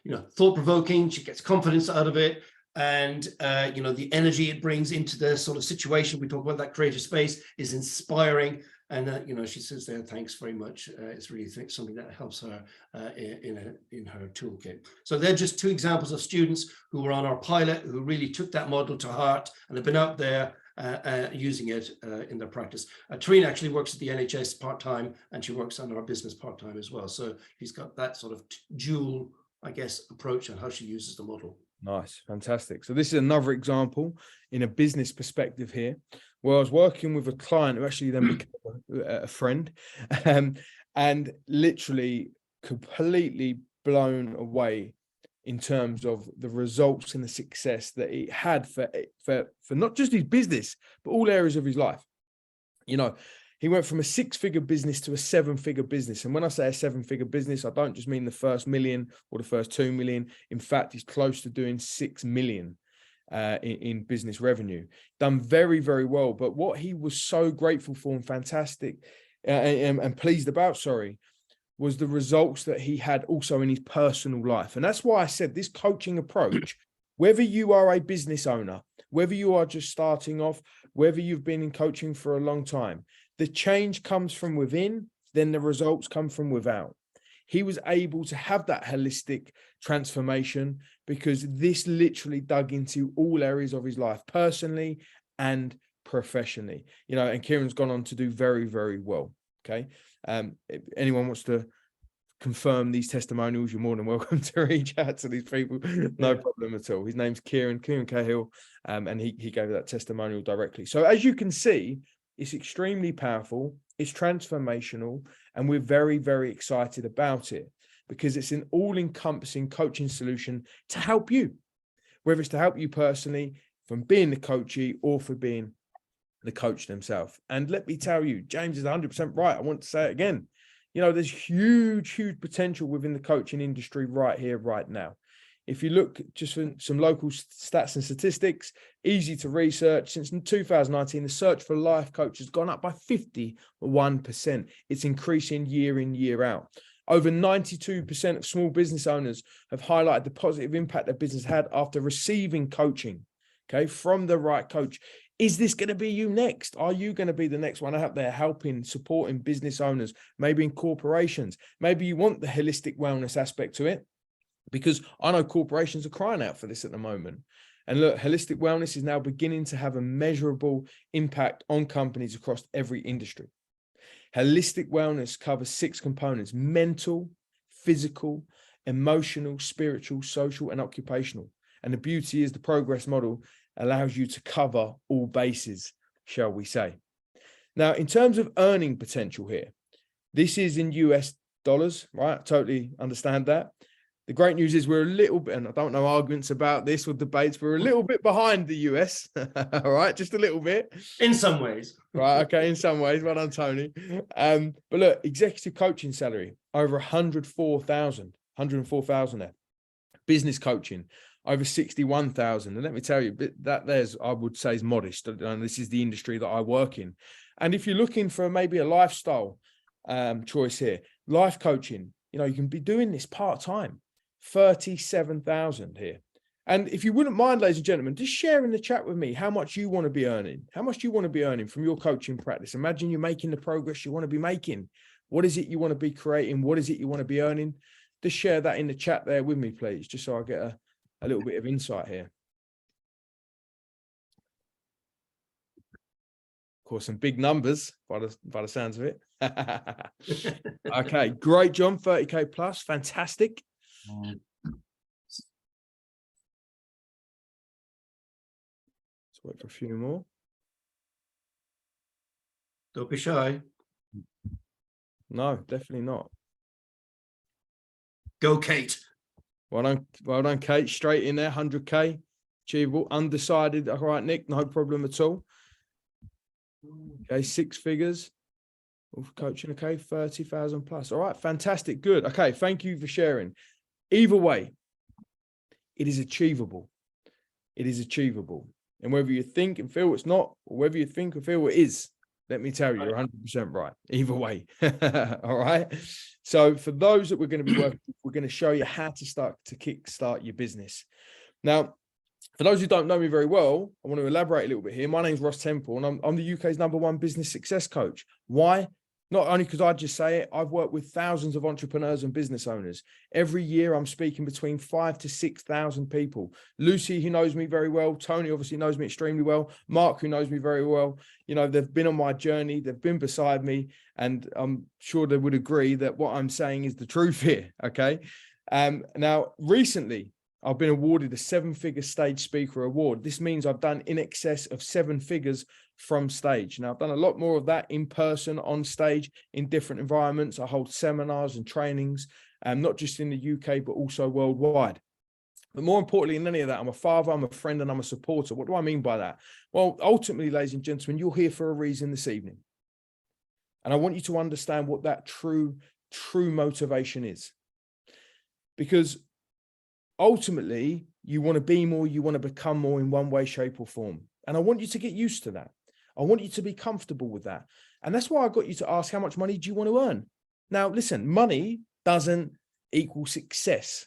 You know, thought-provoking. She gets confidence out of it. And, you know, the energy it brings into the sort of situation we talk about, that creative space, is inspiring. And, you know, she says there, thanks very much. It's really something that helps her in her toolkit. So they're just 2 examples of students who were on our pilot, who really took that model to heart and have been out there using it in their practice. Trina actually works at the NHS part-time, and she works on our business part-time as well. So she's got that sort of dual, I guess, approach on how she uses the model. Nice, fantastic. So this is another example in a business perspective here, where I was working with a client who actually then became a friend, and literally completely blown away in terms of the results and the success that he had for not just his business, but all areas of his life. You know, he went from a 6-figure business to a 7-figure business. And when I say a 7-figure business, I don't just mean the first million or the first 2 million. In fact, he's close to doing 6 million in business revenue. Done very, very well. But what he was so grateful for and fantastic and pleased about, was the results that he had also in his personal life. And that's why I said this coaching approach, whether you are a business owner, whether you are just starting off, whether you've been in coaching for a long time, the change comes from within, then the results come from without. He was able to have that holistic transformation because this literally dug into all areas of his life, personally and professionally. You know, and Kieran's gone on to do very, very well. Okay. If anyone wants to confirm these testimonials, you're more than welcome to reach out to these people. No problem at all. His name's Kieran Cahill, and he gave that testimonial directly. So as you can see, it's extremely powerful, it's transformational, and we're very, very excited about it because it's an all-encompassing coaching solution to help you, whether it's to help you personally from being the coachee or for being the coach themselves. And let me tell you, James is 100% right. I want to say it again. You know, there's huge, huge potential within the coaching industry right here, right now. If you look just for some local stats and statistics, easy to research, since 2019, the search for life coach has gone up by 51%. It's increasing year in, year out. Over 92% of small business owners have highlighted the positive impact their business had after receiving coaching, okay, from the right coach. Is this going to be you next? Are you going to be the next one out there helping, supporting business owners, maybe in corporations? Maybe you want the holistic wellness aspect to it, because I know corporations are crying out for this at the moment. And look, holistic wellness is now beginning to have a measurable impact on companies across every industry. Holistic wellness covers 6 components: mental, physical, emotional, spiritual, social, and occupational. And the beauty is the progress model allows you to cover all bases, shall we say. Now, in terms of earning potential here, this is in US dollars, right? Totally understand that. The great news is we're a little bit, and I don't know arguments about this or debates, we're a little bit behind the US, all right? Just a little bit. In some ways. Right, okay, in some ways. Well done, Tony. But look, executive coaching salary, over 104,000 there. Business coaching, over 61,000. And let me tell you, that there's, I would say, is modest. And this is the industry that I work in. And if you're looking for maybe a lifestyle choice here, life coaching, you know, you can be doing this part-time, 37,000 here. And if you wouldn't mind, ladies and gentlemen, just share in the chat with me how much you want to be earning. How much do you want to be earning from your coaching practice? Imagine you're making the progress you want to be making. What is it you want to be creating? What is it you want to be earning? Just share that in the chat there with me, please, just so I get a little bit of insight here. Of course, some big numbers by the sounds of it. Okay, great, John. 30K plus, fantastic. Let's wait for a few more. Don't be shy. No, definitely not. Go, Kate. Well done, Kate. Straight in there, 100K. Achievable. Undecided. All right, Nick, no problem at all. Okay, 6 figures. Coaching, okay, 30,000 plus. All right, fantastic. Good. Okay, thank you for sharing. Either way, it is achievable. It is achievable. And whether you think and feel it's not, or whether you think and feel it is, let me tell you, you're 100% right. Either way. All right. So for those that we're going to be working with, we're going to show you how to start to kickstart your business. Now, for those who don't know me very well, I want to elaborate a little bit here. My name's Ross Temple, and I'm the UK's #1 business success coach. Why? Not only because I just say it, I've worked with thousands of entrepreneurs and business owners. Every year I'm speaking between 5,000 to 6,000 people. Lucy, who knows me very well, Tony obviously knows me extremely well, Mark, who knows me very well. You know, they've been on my journey, they've been beside me, and I'm sure they would agree that what I'm saying is the truth here, okay? Now, recently, I've been awarded a 7-figure stage speaker award. This means I've done in excess of 7 figures from stage. Now, I've done a lot more of that in person, on stage, in different environments. I hold seminars and trainings, not just in the UK, but also worldwide. But more importantly than any of that, I'm a father, I'm a friend, and I'm a supporter. What do I mean by that? Well, ultimately, ladies and gentlemen, you're here for a reason this evening. And I want you to understand what that true motivation is. Because ultimately, you want to be more, you want to become more in one way, shape, or form. And I want you to get used to that. I want you to be comfortable with that. And that's why I got you to ask, how much money do you want to earn? Now, listen, money doesn't equal success.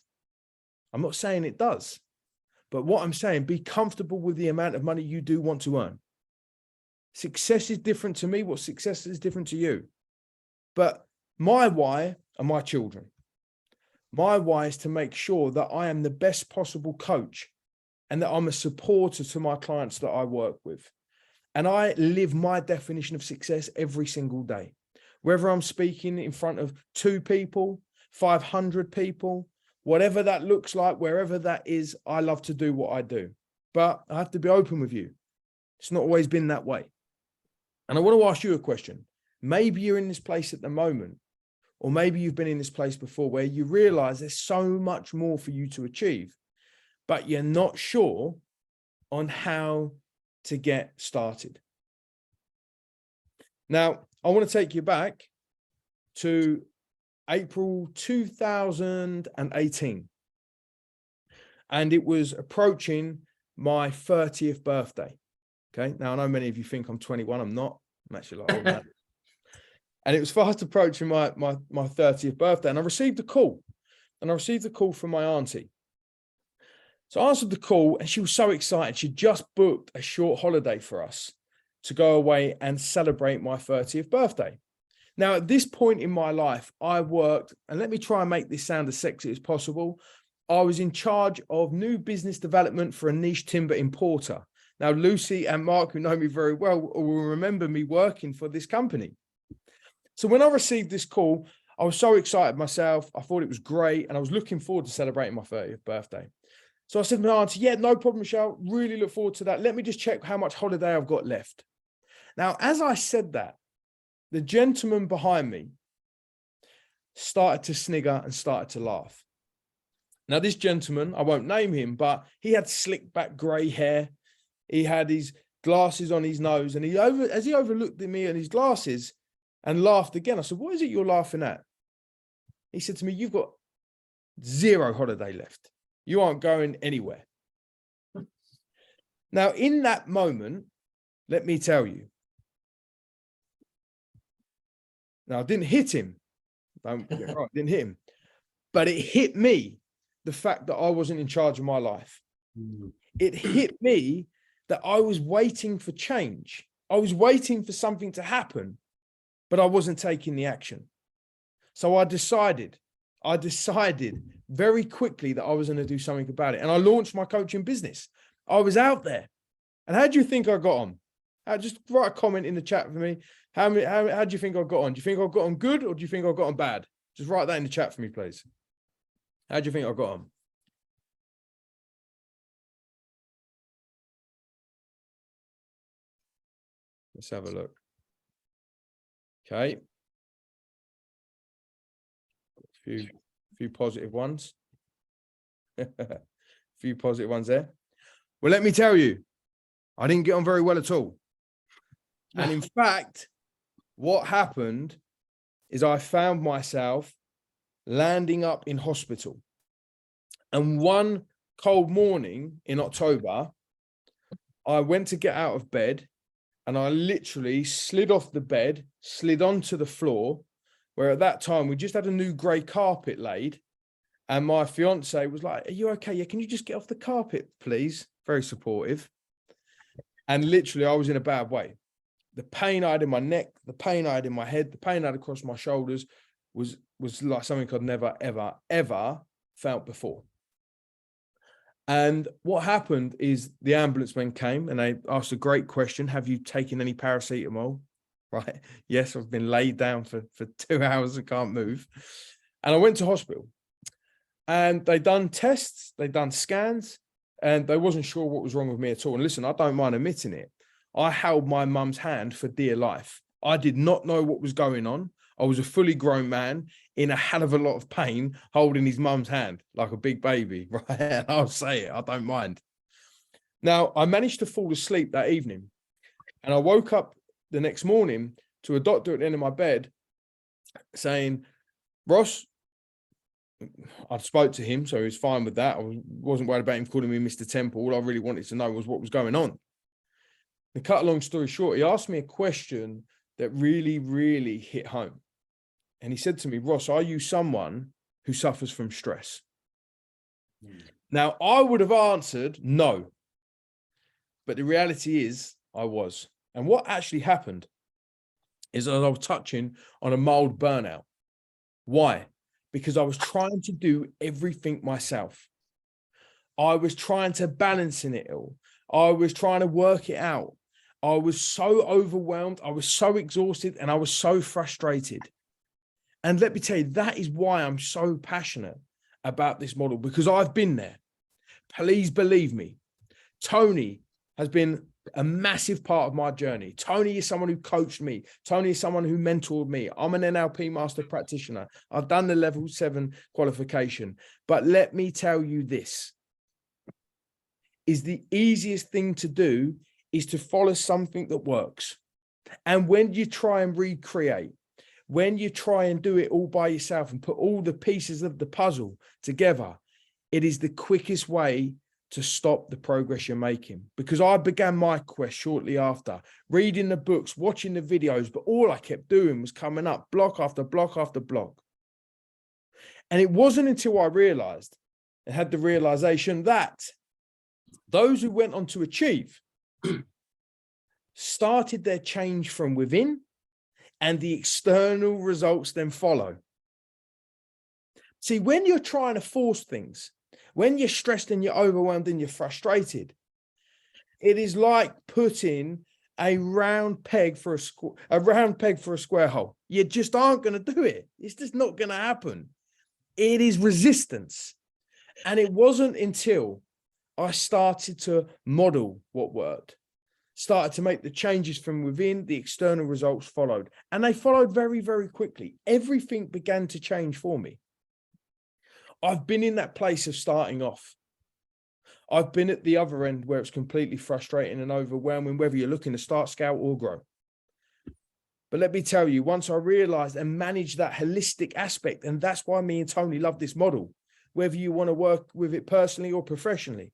I'm not saying it does. But what I'm saying, be comfortable with the amount of money you do want to earn. Success is different to me. What success is different to you. But my why are my children. My why is to make sure that I am the best possible coach and that I'm a supporter to my clients that I work with. And I live my definition of success every single day. Whether I'm speaking in front of 2 people, 500 people, whatever that looks like, wherever that is, I love to do what I do. But I have to be open with you. It's not always been that way. And I want to ask you a question. Maybe you're in this place at the moment, or maybe you've been in this place before where you realize there's so much more for you to achieve, but you're not sure on how to get started. Now, I want to take you back to April 2018. And it was approaching my 30th birthday. Okay. Now, I know many of you think I'm 21. I'm not. I'm actually like older. And it was fast approaching my 30th birthday. And I received a call. And I received a call from my auntie. So I answered the call and she was so excited. She just booked a short holiday for us to go away and celebrate my 30th birthday. Now, at this point in my life, I worked, and let me try and make this sound as sexy as possible. I was in charge of new business development for a niche timber importer. Now, Lucy and Mark, who know me very well, will remember me working for this company. So when I received this call, I was so excited myself. I thought it was great, and I was looking forward to celebrating my 30th birthday. So I said to my auntie, yeah, no problem, Michelle. Really look forward to that. Let me just check how much holiday I've got left. Now, as I said that, the gentleman behind me started to snigger and started to laugh. Now, this gentleman, I won't name him, but he had slick back grey hair. He had his glasses on his nose, and as he overlooked at me and his glasses and laughed again, I said, what is it you're laughing at? He said to me, you've got 0 holiday left. You aren't going anywhere. Now, in that moment, let me tell you, now, I didn't hit him. Don't get right, didn't hit him. But it hit me, the fact that I wasn't in charge of my life. It hit me that I was waiting for change. I was waiting for something to happen, but I wasn't taking the action. So I decided very quickly that I was going to do something about it. And I launched my coaching business. I was out there. And how do you think I got on? Just write a comment in the chat for me. How do you think I got on? Do you think I got on good, or do you think I got on bad? Just write that in the chat for me, please. How do you think I got on? Let's have a look. Okay. A few positive ones. A few positive ones there. Well, let me tell you, I didn't get on very well at all. And in fact, what happened is I found myself landing up in hospital. And one cold morning in October, I went to get out of bed and I literally slid off the bed, slid onto the floor, where at that time we just had a new grey carpet laid. And my fiance was like, are you okay? Yeah, can you just get off the carpet, please? Very supportive. And literally I was in a bad way. The pain I had in my neck, the pain I had in my head, the pain I had across my shoulders was like something I'd never, ever, ever felt before. And what happened is the ambulance men came and they asked a great question. Have you taken any paracetamol? Right. Yes, I've been laid down for 2 hours and can't move. And I went to hospital and they done tests, they done scans, and they wasn't sure what was wrong with me at all. And listen, I don't mind admitting it. I held my mum's hand for dear life. I did not know what was going on. I was a fully grown man in a hell of a lot of pain, holding his mum's hand like a big baby, right? And I'll say it, I don't mind. Now, I managed to fall asleep that evening, and I woke up the next morning to a doctor at the end of my bed saying, Ross, I spoke to him, so he was fine with that. I wasn't worried about him calling me Mr. Temple. All I really wanted to know was what was going on. To cut a long story short, he asked me a question that really, really hit home. And he said to me, Ross, are you someone who suffers from stress? Now, I would have answered no. But the reality is I was. And what actually happened is I was touching on a mild burnout. Why? Because I was trying to do everything myself. I was trying to balance it all. I was trying to work it out. I was so overwhelmed. I was so exhausted, and I was so frustrated. And let me tell you, that is why I'm so passionate about this model, because I've been there. Please believe me. Tony has been a massive part of my journey. Tony is someone who coached me. Tony is someone who mentored me. I'm an NLP master practitioner. I've done the level 7 qualification. But let me tell you this, is the easiest thing to do is to follow something that works. And when you try and recreate, when you try and do it all by yourself and put all the pieces of the puzzle together, it is the quickest way to stop the progress you're making. Because I began my quest shortly after, reading the books, watching the videos, but all I kept doing was coming up block after block after block. And it wasn't until I realized and had the realization that those who went on to achieve started their change from within, and the external results then follow. See, when you're trying to force things, when you're stressed and you're overwhelmed and you're frustrated, it is like putting a round peg for a square hole. You just aren't going to do it. It's just not going to happen. It is resistance. And it wasn't until I started to model what worked, started to make the changes from within, the external results followed. And they followed very, very quickly. Everything began to change for me. I've been in that place of starting off. I've been at the other end where it's completely frustrating and overwhelming, whether you're looking to start, scale, or grow. But let me tell you, once I realized and managed that holistic aspect, and that's why me and Tony love this model, whether you want to work with it personally or professionally,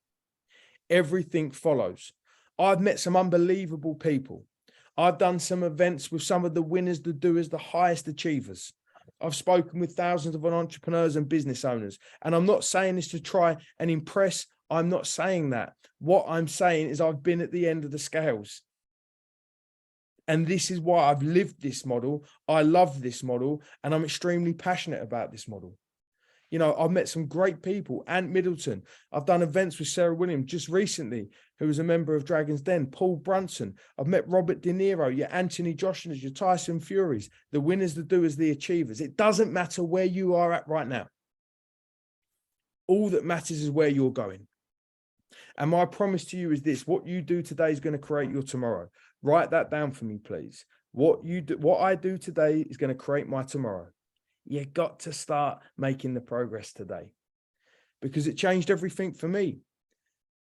everything follows. I've met some unbelievable people. I've done some events with some of the winners, the doers, the highest achievers. I've spoken with thousands of entrepreneurs and business owners. And I'm not saying this to try and impress. I'm not saying that. What I'm saying is I've been at the end of the scales. And this is why I've lived this model. I love this model, and I'm extremely passionate about this model. You know, I've met some great people. Ant Middleton. I've done events with Sarah Williams just recently, who was a member of Dragon's Den. Paul Brunson. I've met Robert De Niro, your Anthony Joshua's, your Tyson Furies, the winners, the doers, the achievers. It doesn't matter where you are at right now. All that matters is where you're going. And my promise to you is this: what you do today is going to create your tomorrow. Write that down for me, please. What I do today is going to create my tomorrow. You got to start making the progress today, because it changed everything for me.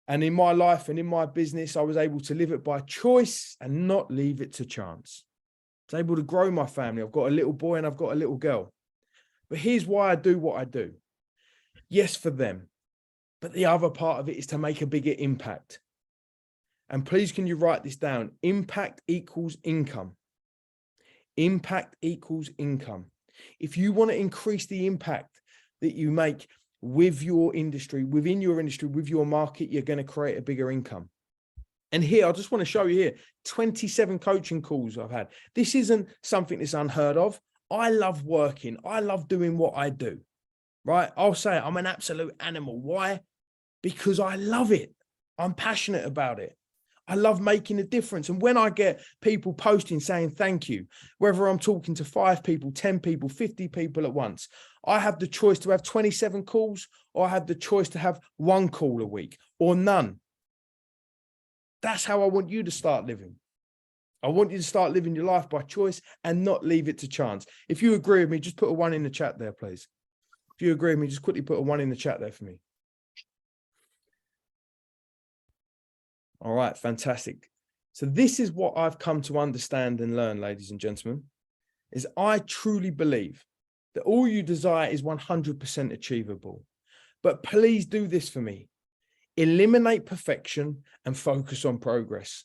And in my life and in my business, I was able to live it by choice and not leave it to chance. I was able to grow my family. I've got a little boy and I've got a little girl. But here's why I do what I do. Yes, for them. But the other part of it is to make a bigger impact. And please, can you write this down? Impact equals income. Impact equals income. If you want to increase the impact that you make with your industry, within your industry, with your market, you're going to create a bigger income. And here, I just want to show you here, 27 coaching calls I've had. This isn't something that's unheard of. I love working. I love doing what I do, right? I'll say it, I'm an absolute animal. Why? Because I love it. I'm passionate about it. I love making a difference. And when I get people posting saying thank you, whether I'm talking to 5 people, 10 people, 50 people at once, I have the choice to have 27 calls, or I have the choice to have 1 call a week or none. That's how I want you to start living. I want you to start living your life by choice and not leave it to chance. If you agree with me, just put a 1 in the chat there, please. If you agree with me, just quickly put a 1 in the chat there for me. All right, fantastic. So this is what I've come to understand and learn, ladies and gentlemen, is I truly believe that all you desire is 100% achievable. But please do this for me. Eliminate perfection and focus on progress.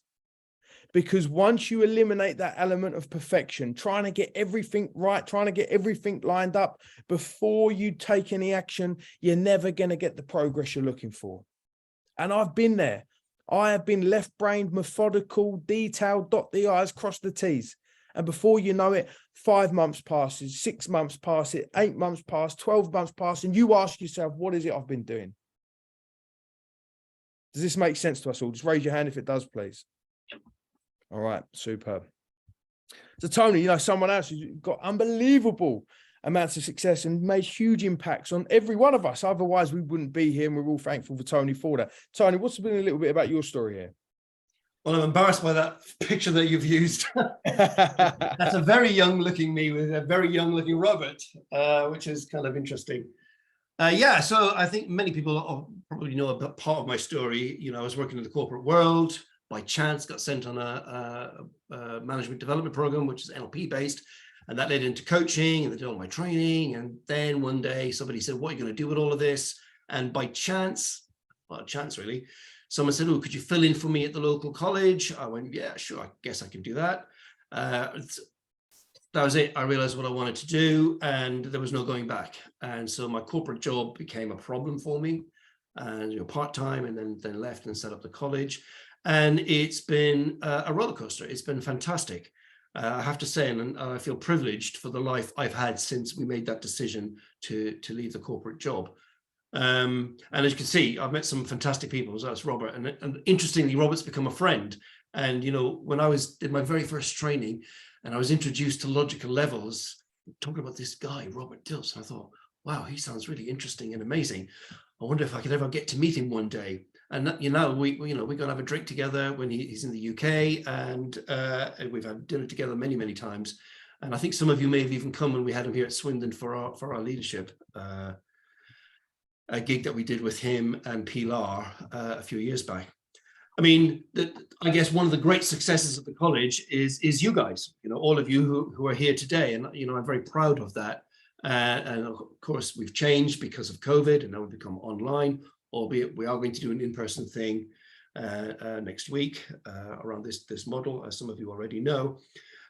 Because once you eliminate that element of perfection, trying to get everything right, trying to get everything lined up before you take any action, you're never going to get the progress you're looking for. And I've been there. I have been left-brained, methodical, detailed, dot the I's, cross the T's. And before you know it, 5 months passes, 6 months pass it, 8 months pass, 12 months pass, and you ask yourself, what is it I've been doing? Does this make sense to us all? Just raise your hand if it does, please. All right, superb. So Tony, someone else who's got unbelievable amounts of success and made huge impacts on every one of us. Otherwise, we wouldn't be here, and we're all thankful for Tony for that. Tony, what's been a little bit about your story here? Well, I'm embarrassed by that picture that you've used. That's a very young looking me with a very young looking Robert, which is kind of interesting. Yeah, so I think many people probably know about part of my story. I was working in the corporate world. By chance, got sent on a management development program, which is NLP based. And that led into coaching, and they did all my training. And then one day somebody said, what are you going to do with all of this? And by chance, well, chance really, someone said, oh, could you fill in for me at the local college? I went, yeah, sure, I guess I can do that. That was it. I realized what I wanted to do, and there was no going back. And so my corporate job became a problem for me, and part-time, and then left and set up the college. And it's been a roller coaster. It's been fantastic. I have to say, and I feel privileged for the life I've had since we made that decision to leave the corporate job. And as you can see, I've met some fantastic people. So that's Robert. And interestingly, Robert's become a friend. And, when I did my very first training and I was introduced to logical levels, talking about this guy, Robert Dilts, I thought, wow, he sounds really interesting and amazing. I wonder if I could ever get to meet him one day. And we're going to have a drink together when he's in the UK, and we've had dinner together many, many times. And I think some of you may have even come when we had him here at Swindon for our leadership a gig that we did with him and Pilar a few years back. I mean, I guess one of the great successes of the college is you guys, all of you who are here today, and I'm very proud of that. And of course, we've changed because of COVID, and now we've become online. Albeit we are going to do an in-person thing next week around this model, as some of you already know.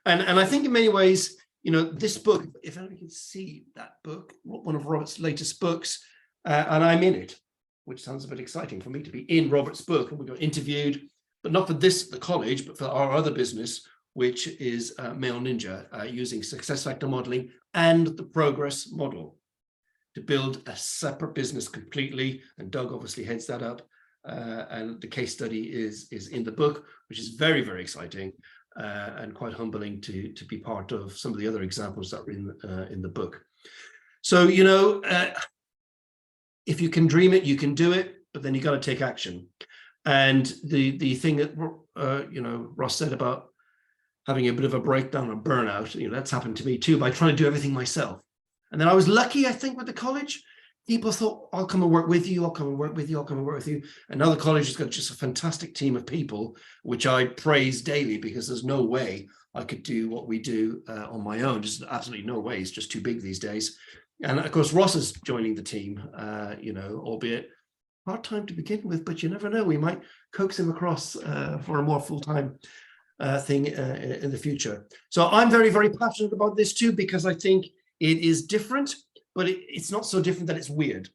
And I think in many ways, this book, if anyone can see that book, one of Robert's latest books, and I'm in it, which sounds a bit exciting for me to be in Robert's book. And we got interviewed, but not for the college, but for our other business, which is Mail Ninja, using success factor modeling and the progress model to build a separate business completely. And Doug obviously heads that up. And the case study is in the book, which is very, very exciting and quite humbling to be part of some of the other examples that are in the book. So, if you can dream it, you can do it, but then you got to take action. And the thing that, Ross said about having a bit of a breakdown or burnout, that's happened to me too, by trying to do everything myself. And then I was lucky, I think, with the college. People thought, I'll come and work with you, I'll come and work with you, I'll come and work with you. And now the college has got just a fantastic team of people, which I praise daily, because there's no way I could do what we do on my own. Just absolutely no way. It's just too big these days. And of course, Ross is joining the team, albeit part-time to begin with, but you never know. We might coax him across for a more full-time thing in the future. So I'm very, very passionate about this too, because I think it is different, but it's not so different that it's weird.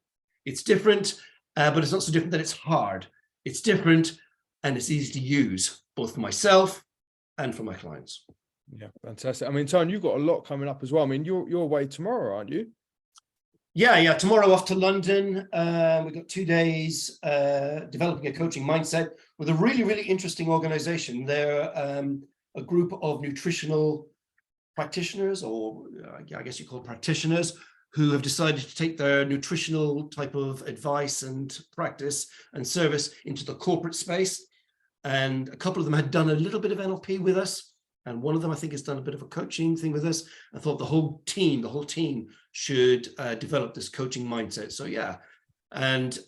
It's different, but it's not so different that it's hard. It's different, and it's easy to use, both for myself and for my clients. Yeah, fantastic. I mean, Tony, you've got a lot coming up as well. I mean, you're away tomorrow, aren't you? Yeah. Tomorrow off to London. We've got 2 days developing a coaching mindset with a really, really interesting organization. They're a group of nutritional practitioners, or I guess you call practitioners, who have decided to take their nutritional type of advice and practice and service into the corporate space. And a couple of them had done a little bit of NLP with us, And one of them, I think, has done a bit of a coaching thing with us. I thought the whole team should develop this coaching mindset. So yeah, and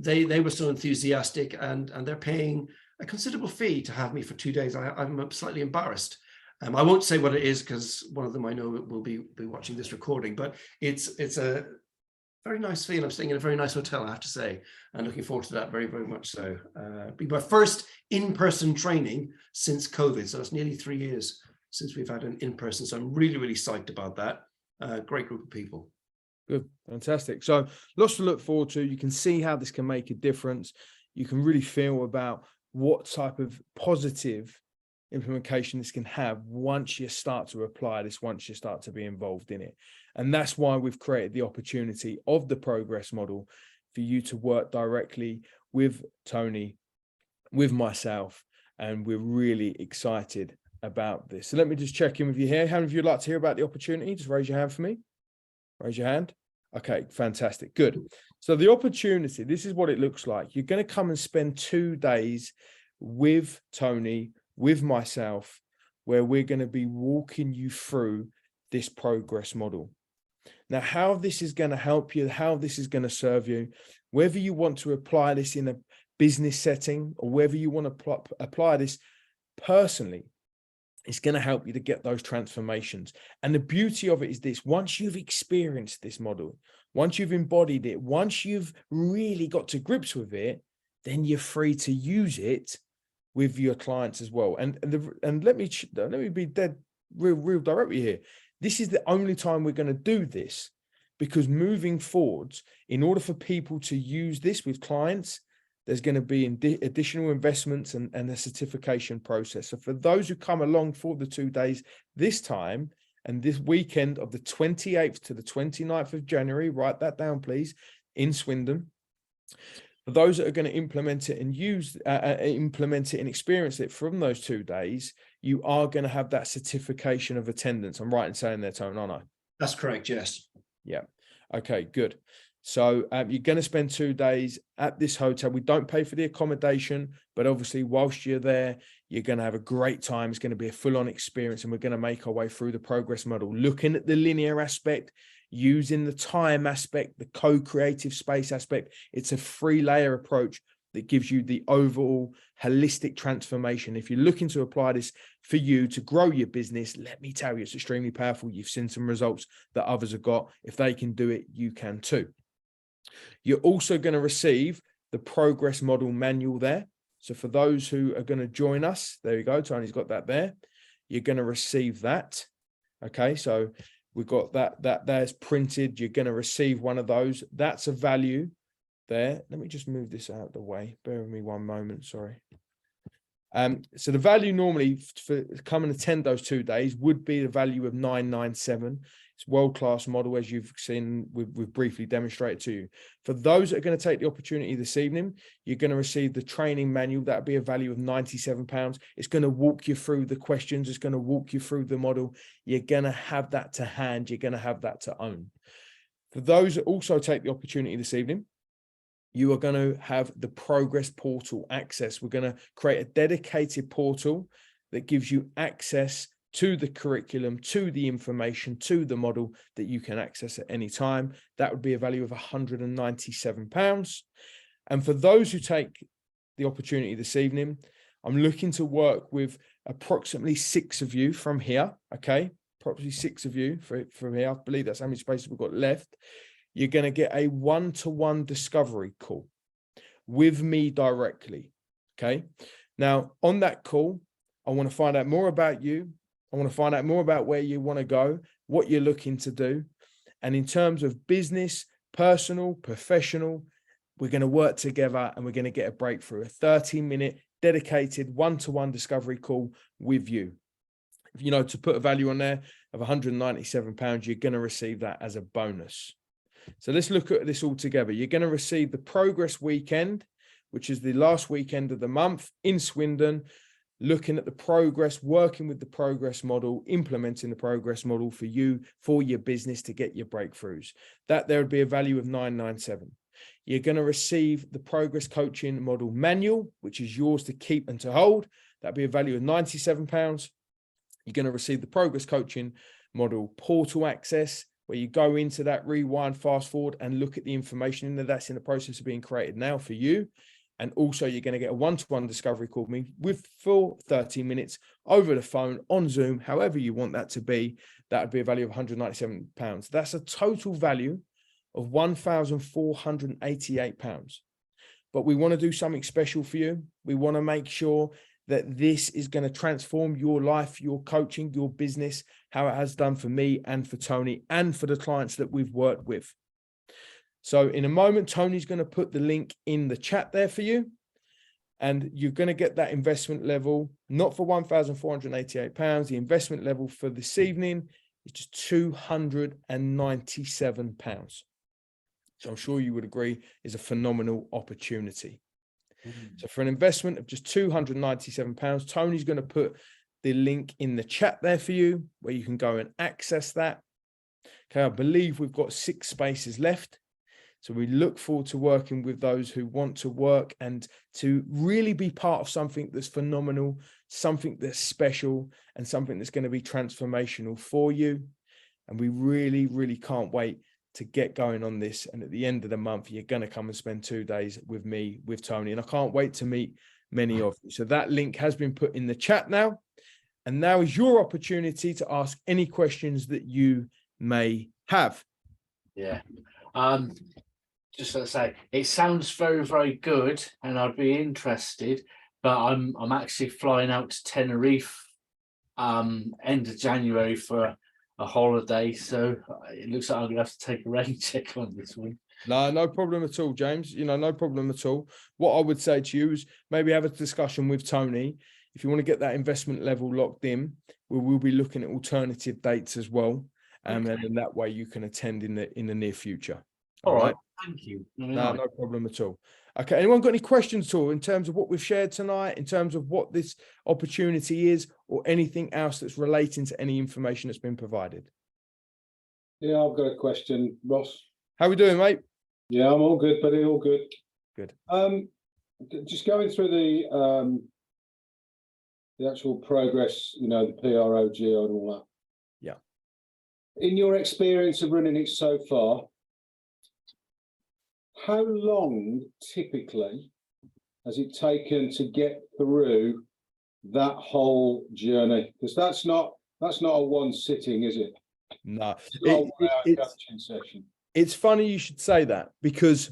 they were so enthusiastic, and they're paying a considerable fee to have me for 2 days. I'm slightly embarrassed. I won't say what it is because one of them I know will be watching this recording, but it's a very nice fee, and I'm staying in a very nice hotel, I have to say, and looking forward to that very, very much so. Be my first in-person training since COVID, so it's nearly 3 years since we've had an in-person, so I'm really, really psyched about that. Great group of people. Good, fantastic. So lots to look forward to. You can see how this can make a difference. You can really feel about what type of positive implementation this can have once you start to apply this, once you start to be involved in it. And that's why we've created the opportunity of the progress model for you to work directly with Tony, with myself, and we're really excited about this. So let me just check in with you here. How many of you would like to hear about the opportunity? Just raise your hand for me. Raise your hand. Okay, fantastic. Good. So the opportunity, this is what it looks like. You're going to come and spend 2 days with Tony, with myself, where we're going to be walking you through this progress model. Now, how this is going to help you, how this is going to serve you, whether you want to apply this in a business setting or whether you want to apply this personally, it's going to help you to get those transformations. And the beauty of it is this: once you've experienced this model, once you've embodied it, once you've really got to grips with it, then you're free to use it with your clients as well. And let me be dead real direct with you here. This is the only time we're going to do this, because moving forwards, in order for people to use this with clients, there's going to be additional investments and a certification process. So for those who come along for the 2 days this time and this weekend of the 28th to the 29th of January, write that down, please, in Swindon. For those that are going to implement it and implement it and experience it from those 2 days, you are going to have that certification of attendance. I'm right in saying that, Tone, aren't I? That's correct, yes. Yeah. Okay, good. So you're going to spend 2 days at this hotel. We don't pay for the accommodation, but obviously whilst you're there, you're going to have a great time. It's going to be a full-on experience, and we're going to make our way through the progress model, looking at the linear aspect, using the time aspect, the co-creative space aspect. It's a 3-layer approach that gives you the overall holistic transformation. If you're looking to apply this for you to grow your business, let me tell you, it's extremely powerful. You've seen some results that others have got. If they can do it, you can too. You're also going to receive the progress model manual there. So for those who are going to join us, there you go. Tony's got that there. You're going to receive that. Okay, so we've got that there's printed. You're going to receive one of those. That's a value there. Let me just move this out of the way. Bear with me one moment. Sorry. So the value normally for come and attend those 2 days would be the value of 997. It's world-class model, as you've seen, we've briefly demonstrated to you. For those that are going to take the opportunity this evening, you're going to receive the training manual. That'll be a value of £97. It's going to walk you through the questions. It's going to walk you through the model. You're going to have that to hand. You're going to have that to own. For those that also take the opportunity this evening, you are going to have the progress portal access. We're going to create a dedicated portal that gives you access to the curriculum, to the information, to the model that you can access at any time. That would be a value of £197. And for those who take the opportunity this evening, I'm looking to work with approximately 6 of you from here. Okay, approximately 6 of you from here. I believe that's how many spaces we've got left. You're going to get a one-to-one discovery call with me directly. Okay. Now, on that call, I want to find out more about you. I want to find out more about where you want to go, what you're looking to do. And in terms of business, personal, professional, we're going to work together and we're going to get a breakthrough, a 30-minute dedicated one-to-one discovery call with you. You know, to put a value on there of £197, you're going to receive that as a bonus. So let's look at this all together. You're going to receive the Progress Weekend, which is the last weekend of the month in Swindon, looking at the progress, working with the progress model, implementing the progress model for you, for your business to get your breakthroughs. That there would be a value of £997. You're going to receive the Progress Coaching Model Manual, which is yours to keep and to hold. That'd be a value of £97. You're going to receive the progress coaching model portal access, where you go into that, rewind, fast forward, and look at the information in there that's in the process of being created now for you. And also you're going to get a one-to-one discovery call with me with full 30 minutes over the phone, on Zoom, however you want that to be. That would be a value of £197. That's a total value of £1,488. But we want to do something special for you. We want to make sure that this is going to transform your life, your coaching, your business, how it has done for me and for Tony and for the clients that we've worked with. So in a moment, Tony's going to put the link in the chat there for you. And you're going to get that investment level, not for £1,488. The investment level for this evening is just £297. So I'm sure you would agree is a phenomenal opportunity. So for an investment of just £297, Tony's going to put the link in the chat there for you, where you can go and access that. Okay, I believe we've got 6 spaces left. So we look forward to working with those who want to work and to really be part of something that's phenomenal, something that's special, and something that's going to be transformational for you. And we really, really can't wait to get going on this. And at the end of the month, you're going to come and spend 2 days with me, with Tony. And I can't wait to meet many of you. So that link has been put in the chat now. And now is your opportunity to ask any questions that you may have. Yeah. Just to say, it sounds very, very good, and I'd be interested. But I'm actually flying out to Tenerife, end of January for a holiday. So it looks like I'm gonna have to take a rain check on this one. No problem at all, James. No problem at all. What I would say to you is maybe have a discussion with Tony. If you want to get that investment level locked in, we will be looking at alternative dates as well. And then that way you can attend in the near future. All right. Thank you. No problem at all. Okay. Anyone got any questions at all in terms of what we've shared tonight, in terms of what this opportunity is, or anything else that's relating to any information that's been provided? Yeah, I've got a question, Ross. How we doing, mate? Yeah, I'm all good, buddy. All good. Good. Just going through the actual progress, the PROG and all that. Yeah. In your experience of running it so far, how long typically has it taken to get through that whole journey? Because that's not a one sitting, is it? No. Coaching session. It's funny you should say that, because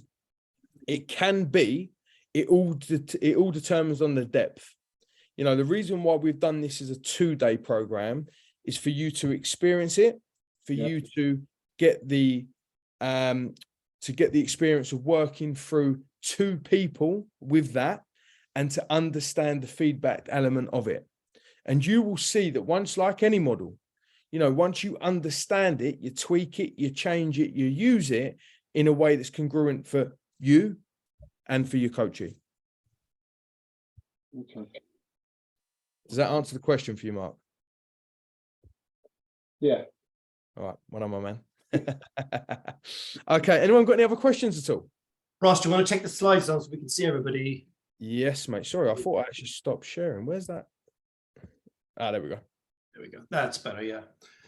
it can be. It all determines on the depth. The reason why we've done this as a 2-day program is for you to experience it, for you to get the experience of working through 2 people with that, and to understand the feedback element of it. And you will see that once, like any model, once you understand it, you tweak it, you change it, you use it in a way that's congruent for you and for your coaching. Okay. Does that answer the question for you, Mark? Yeah. All right. Well done, my man. Okay. Anyone got any other questions at all? Ross, do you want to take the slides on so we can see everybody? Yes, mate. Sorry, I thought I actually stopped sharing. Where's that? There we go. There we go. That's better, yeah.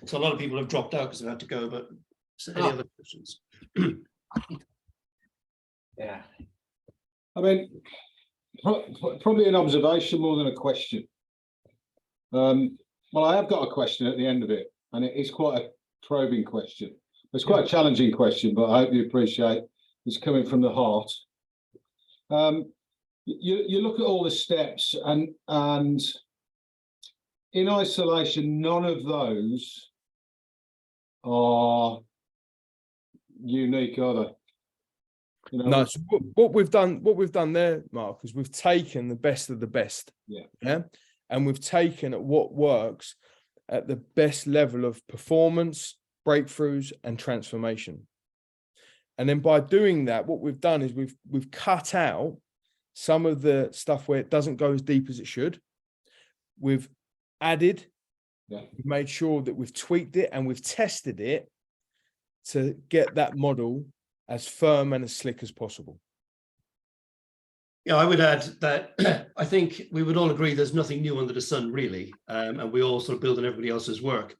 So a lot of people have dropped out because they've had to go, but any other questions? Yeah. I mean, probably an observation more than a question. Well, I have got a question at the end of it, and it is quite a probing question. It's quite a challenging question, but I hope you appreciate it's coming from the heart. You look at all the steps, and in isolation, none of those are unique, are they? No. So what we've done there, Mark, is we've taken the best of the best. Yeah. And we've taken at what works at the best level of performance, breakthroughs, and transformation. And then by doing that, what we've done is we've cut out some of the stuff where it doesn't go as deep as it should. We've added, we've made sure that we've tweaked it and we've tested it to get that model as firm and as slick as possible. Yeah, I would add that I think we would all agree there's nothing new under the sun, really, and we all sort of build on everybody else's work.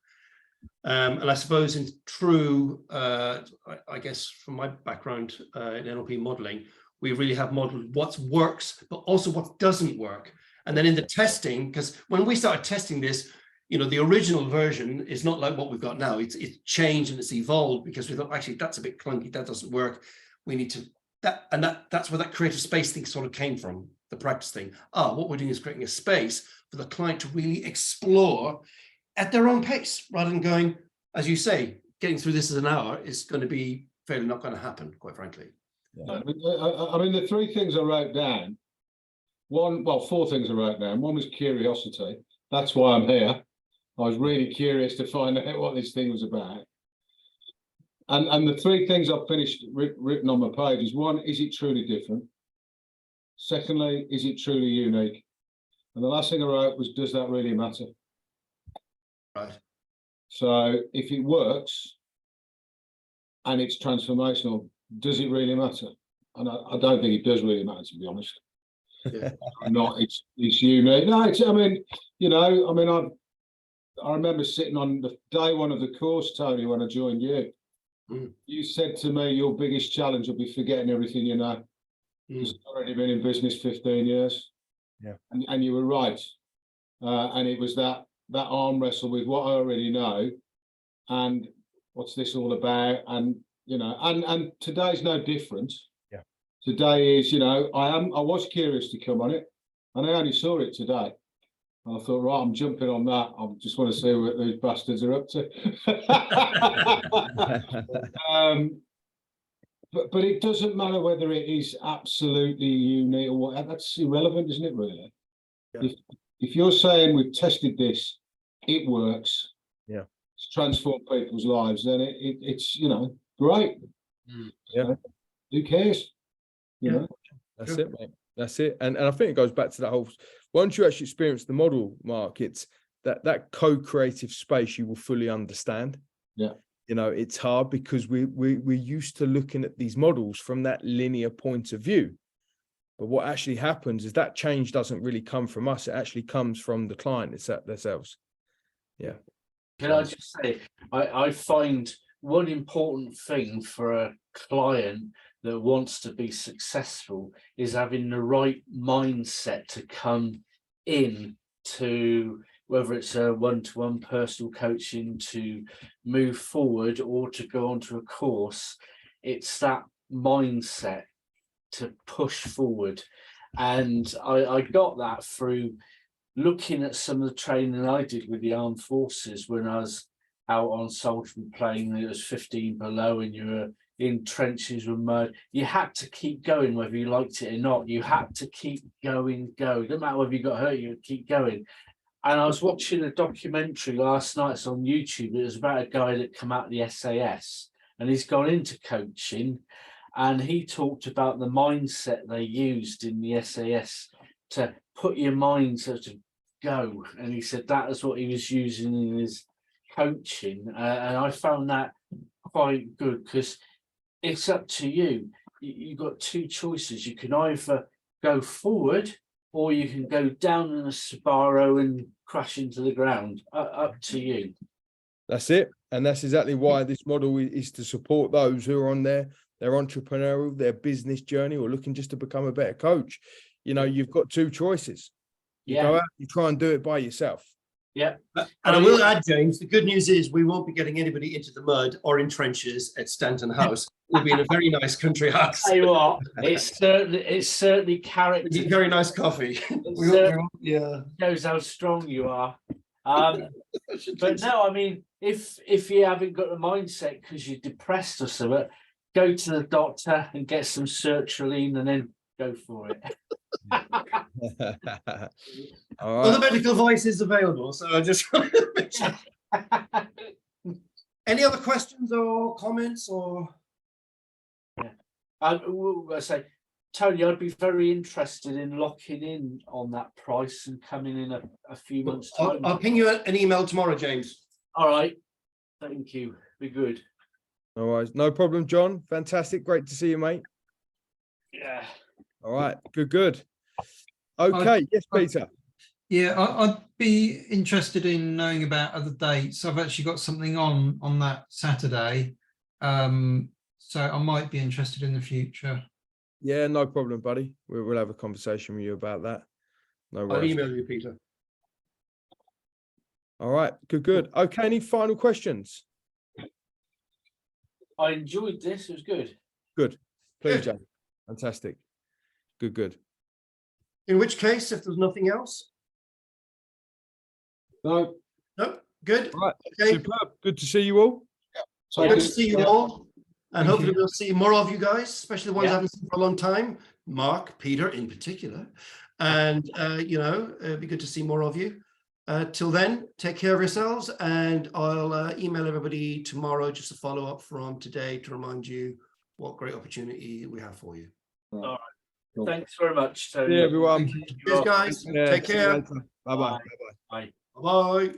And I suppose in true, I guess from my background in NLP modeling, we really have modeled what works, but also what doesn't work. And then in the testing, because when we started testing this, you know, the original version is not like what we've got now. It's changed and it's evolved because we thought, actually, that's a bit clunky. That doesn't work. We need to that's where that creative space thing sort of came from, the practice thing. What we're doing is creating a space for the client to really explore at their own pace, rather than going, as you say, getting through this as an hour is going to be fairly not going to happen, quite frankly. I mean, the three things I wrote down, four things I wrote down. One was curiosity. That's why I'm here. I was really curious to find out what this thing was about. And the three things I've finished written on my page is: one, is it truly different? Secondly, is it truly unique? And the last thing I wrote was, does that really matter? Right. So if it works and it's transformational, does it really matter? And I don't think it does really matter, to be honest. Yeah. It's unique. No, I remember sitting on the day one of the course, Tony, when I joined you. You said to me, your biggest challenge will be forgetting everything you know. You've already been in business 15 years. Yeah. And you were right. And it was that arm wrestle with what I already know and what's this all about. And, you know, and today's no different. Yeah. Today is, you know, I was curious to come on it, and I only saw it today. And I thought, right, I'm jumping on that. I just want to see what these bastards are up to. But it doesn't matter whether it is absolutely unique or what. That's irrelevant, isn't it, really? Yeah. If you're saying we've tested this, it works. Yeah. It's transformed people's lives, then it's, you know, great. Yeah. So, who cares? You know? That's it, mate. That's it. And I think it goes back to that whole, once you actually experience the model, Mark, it's that co-creative space you will fully understand. Yeah. You know, it's hard because we're used to looking at these models from that linear point of view. But what actually happens is that change doesn't really come from us. It actually comes from the client themselves. Yeah. Can I just say, I find one important thing for a client that wants to be successful is having the right mindset to come in to, whether it's a one-to-one personal coaching, to move forward or to go onto a course. It's that mindset to push forward. And I got that through looking at some of the training I did with the armed forces when I was out on soldierman plane, and it was 15 below and you were in trenches with mud. You had to keep going whether you liked it or not. You had to keep going. Doesn't matter whether you got hurt, you would keep going. And I was watching a documentary last night, it's on YouTube. It was about a guy that came out of the SAS and he's gone into coaching, and he talked about the mindset they used in the SAS to put your mind sort of go. And he said that is what he was using in his coaching. And I found that quite good, because it's up to you. You've got two choices. You can either go forward or you can go down in a Subaru and crash into the ground. Up to you. That's it. And that's exactly why this model is to support those who are on their entrepreneurial, their business journey, or looking just to become a better coach. You know, you've got two choices. You go out, you try and do it by yourself. Yeah. And I will add, James, the good news is we won't be getting anybody into the mud or in trenches at Stanton House. We'll be in a very nice country house. Tell you what, it's certainly character. Very nice coffee. Yeah. Shows how strong you are. But no, I mean, if you haven't got the mindset because you're depressed or something, go to the doctor and get some sertraline and then go for it. All right. Well, the medical voice is available, so I just want to mention. Any other questions or comments or? I say, Tony, I'd be very interested in locking in on that price and coming in a few months' time. I'll ping you an email tomorrow, James. All right. Thank you. Be good. All right. No problem, John. Fantastic. Great to see you, mate. Yeah. All right, good. Okay, yes, Peter. Yeah, I'd be interested in knowing about other dates. I've actually got something on that Saturday, so I might be interested in the future. Yeah, no problem, buddy. We'll have a conversation with you about that. No I'll worries. email you, Peter. All right, good. Okay, any final questions? I enjoyed this. It was good. Good. Please, Good. Jack. Fantastic. Good. In which case, if there's nothing else, No, no, good. All right, Okay, superb. Good to see you all. so good to see you all. And Thank hopefully you. we'll see more of you guys, especially the ones I Yeah. haven't seen for a long time. Mark, Peter in particular. And, it'd be good to see more of you. Till then, take care of yourselves, and I'll email everybody tomorrow just to follow up from today to remind you what great opportunity we have for you. All right. Thanks very much, Tony. See you, everyone. Thank you. Cheers, guys. Yeah, Take see you care. later. Bye-bye. Bye. Bye.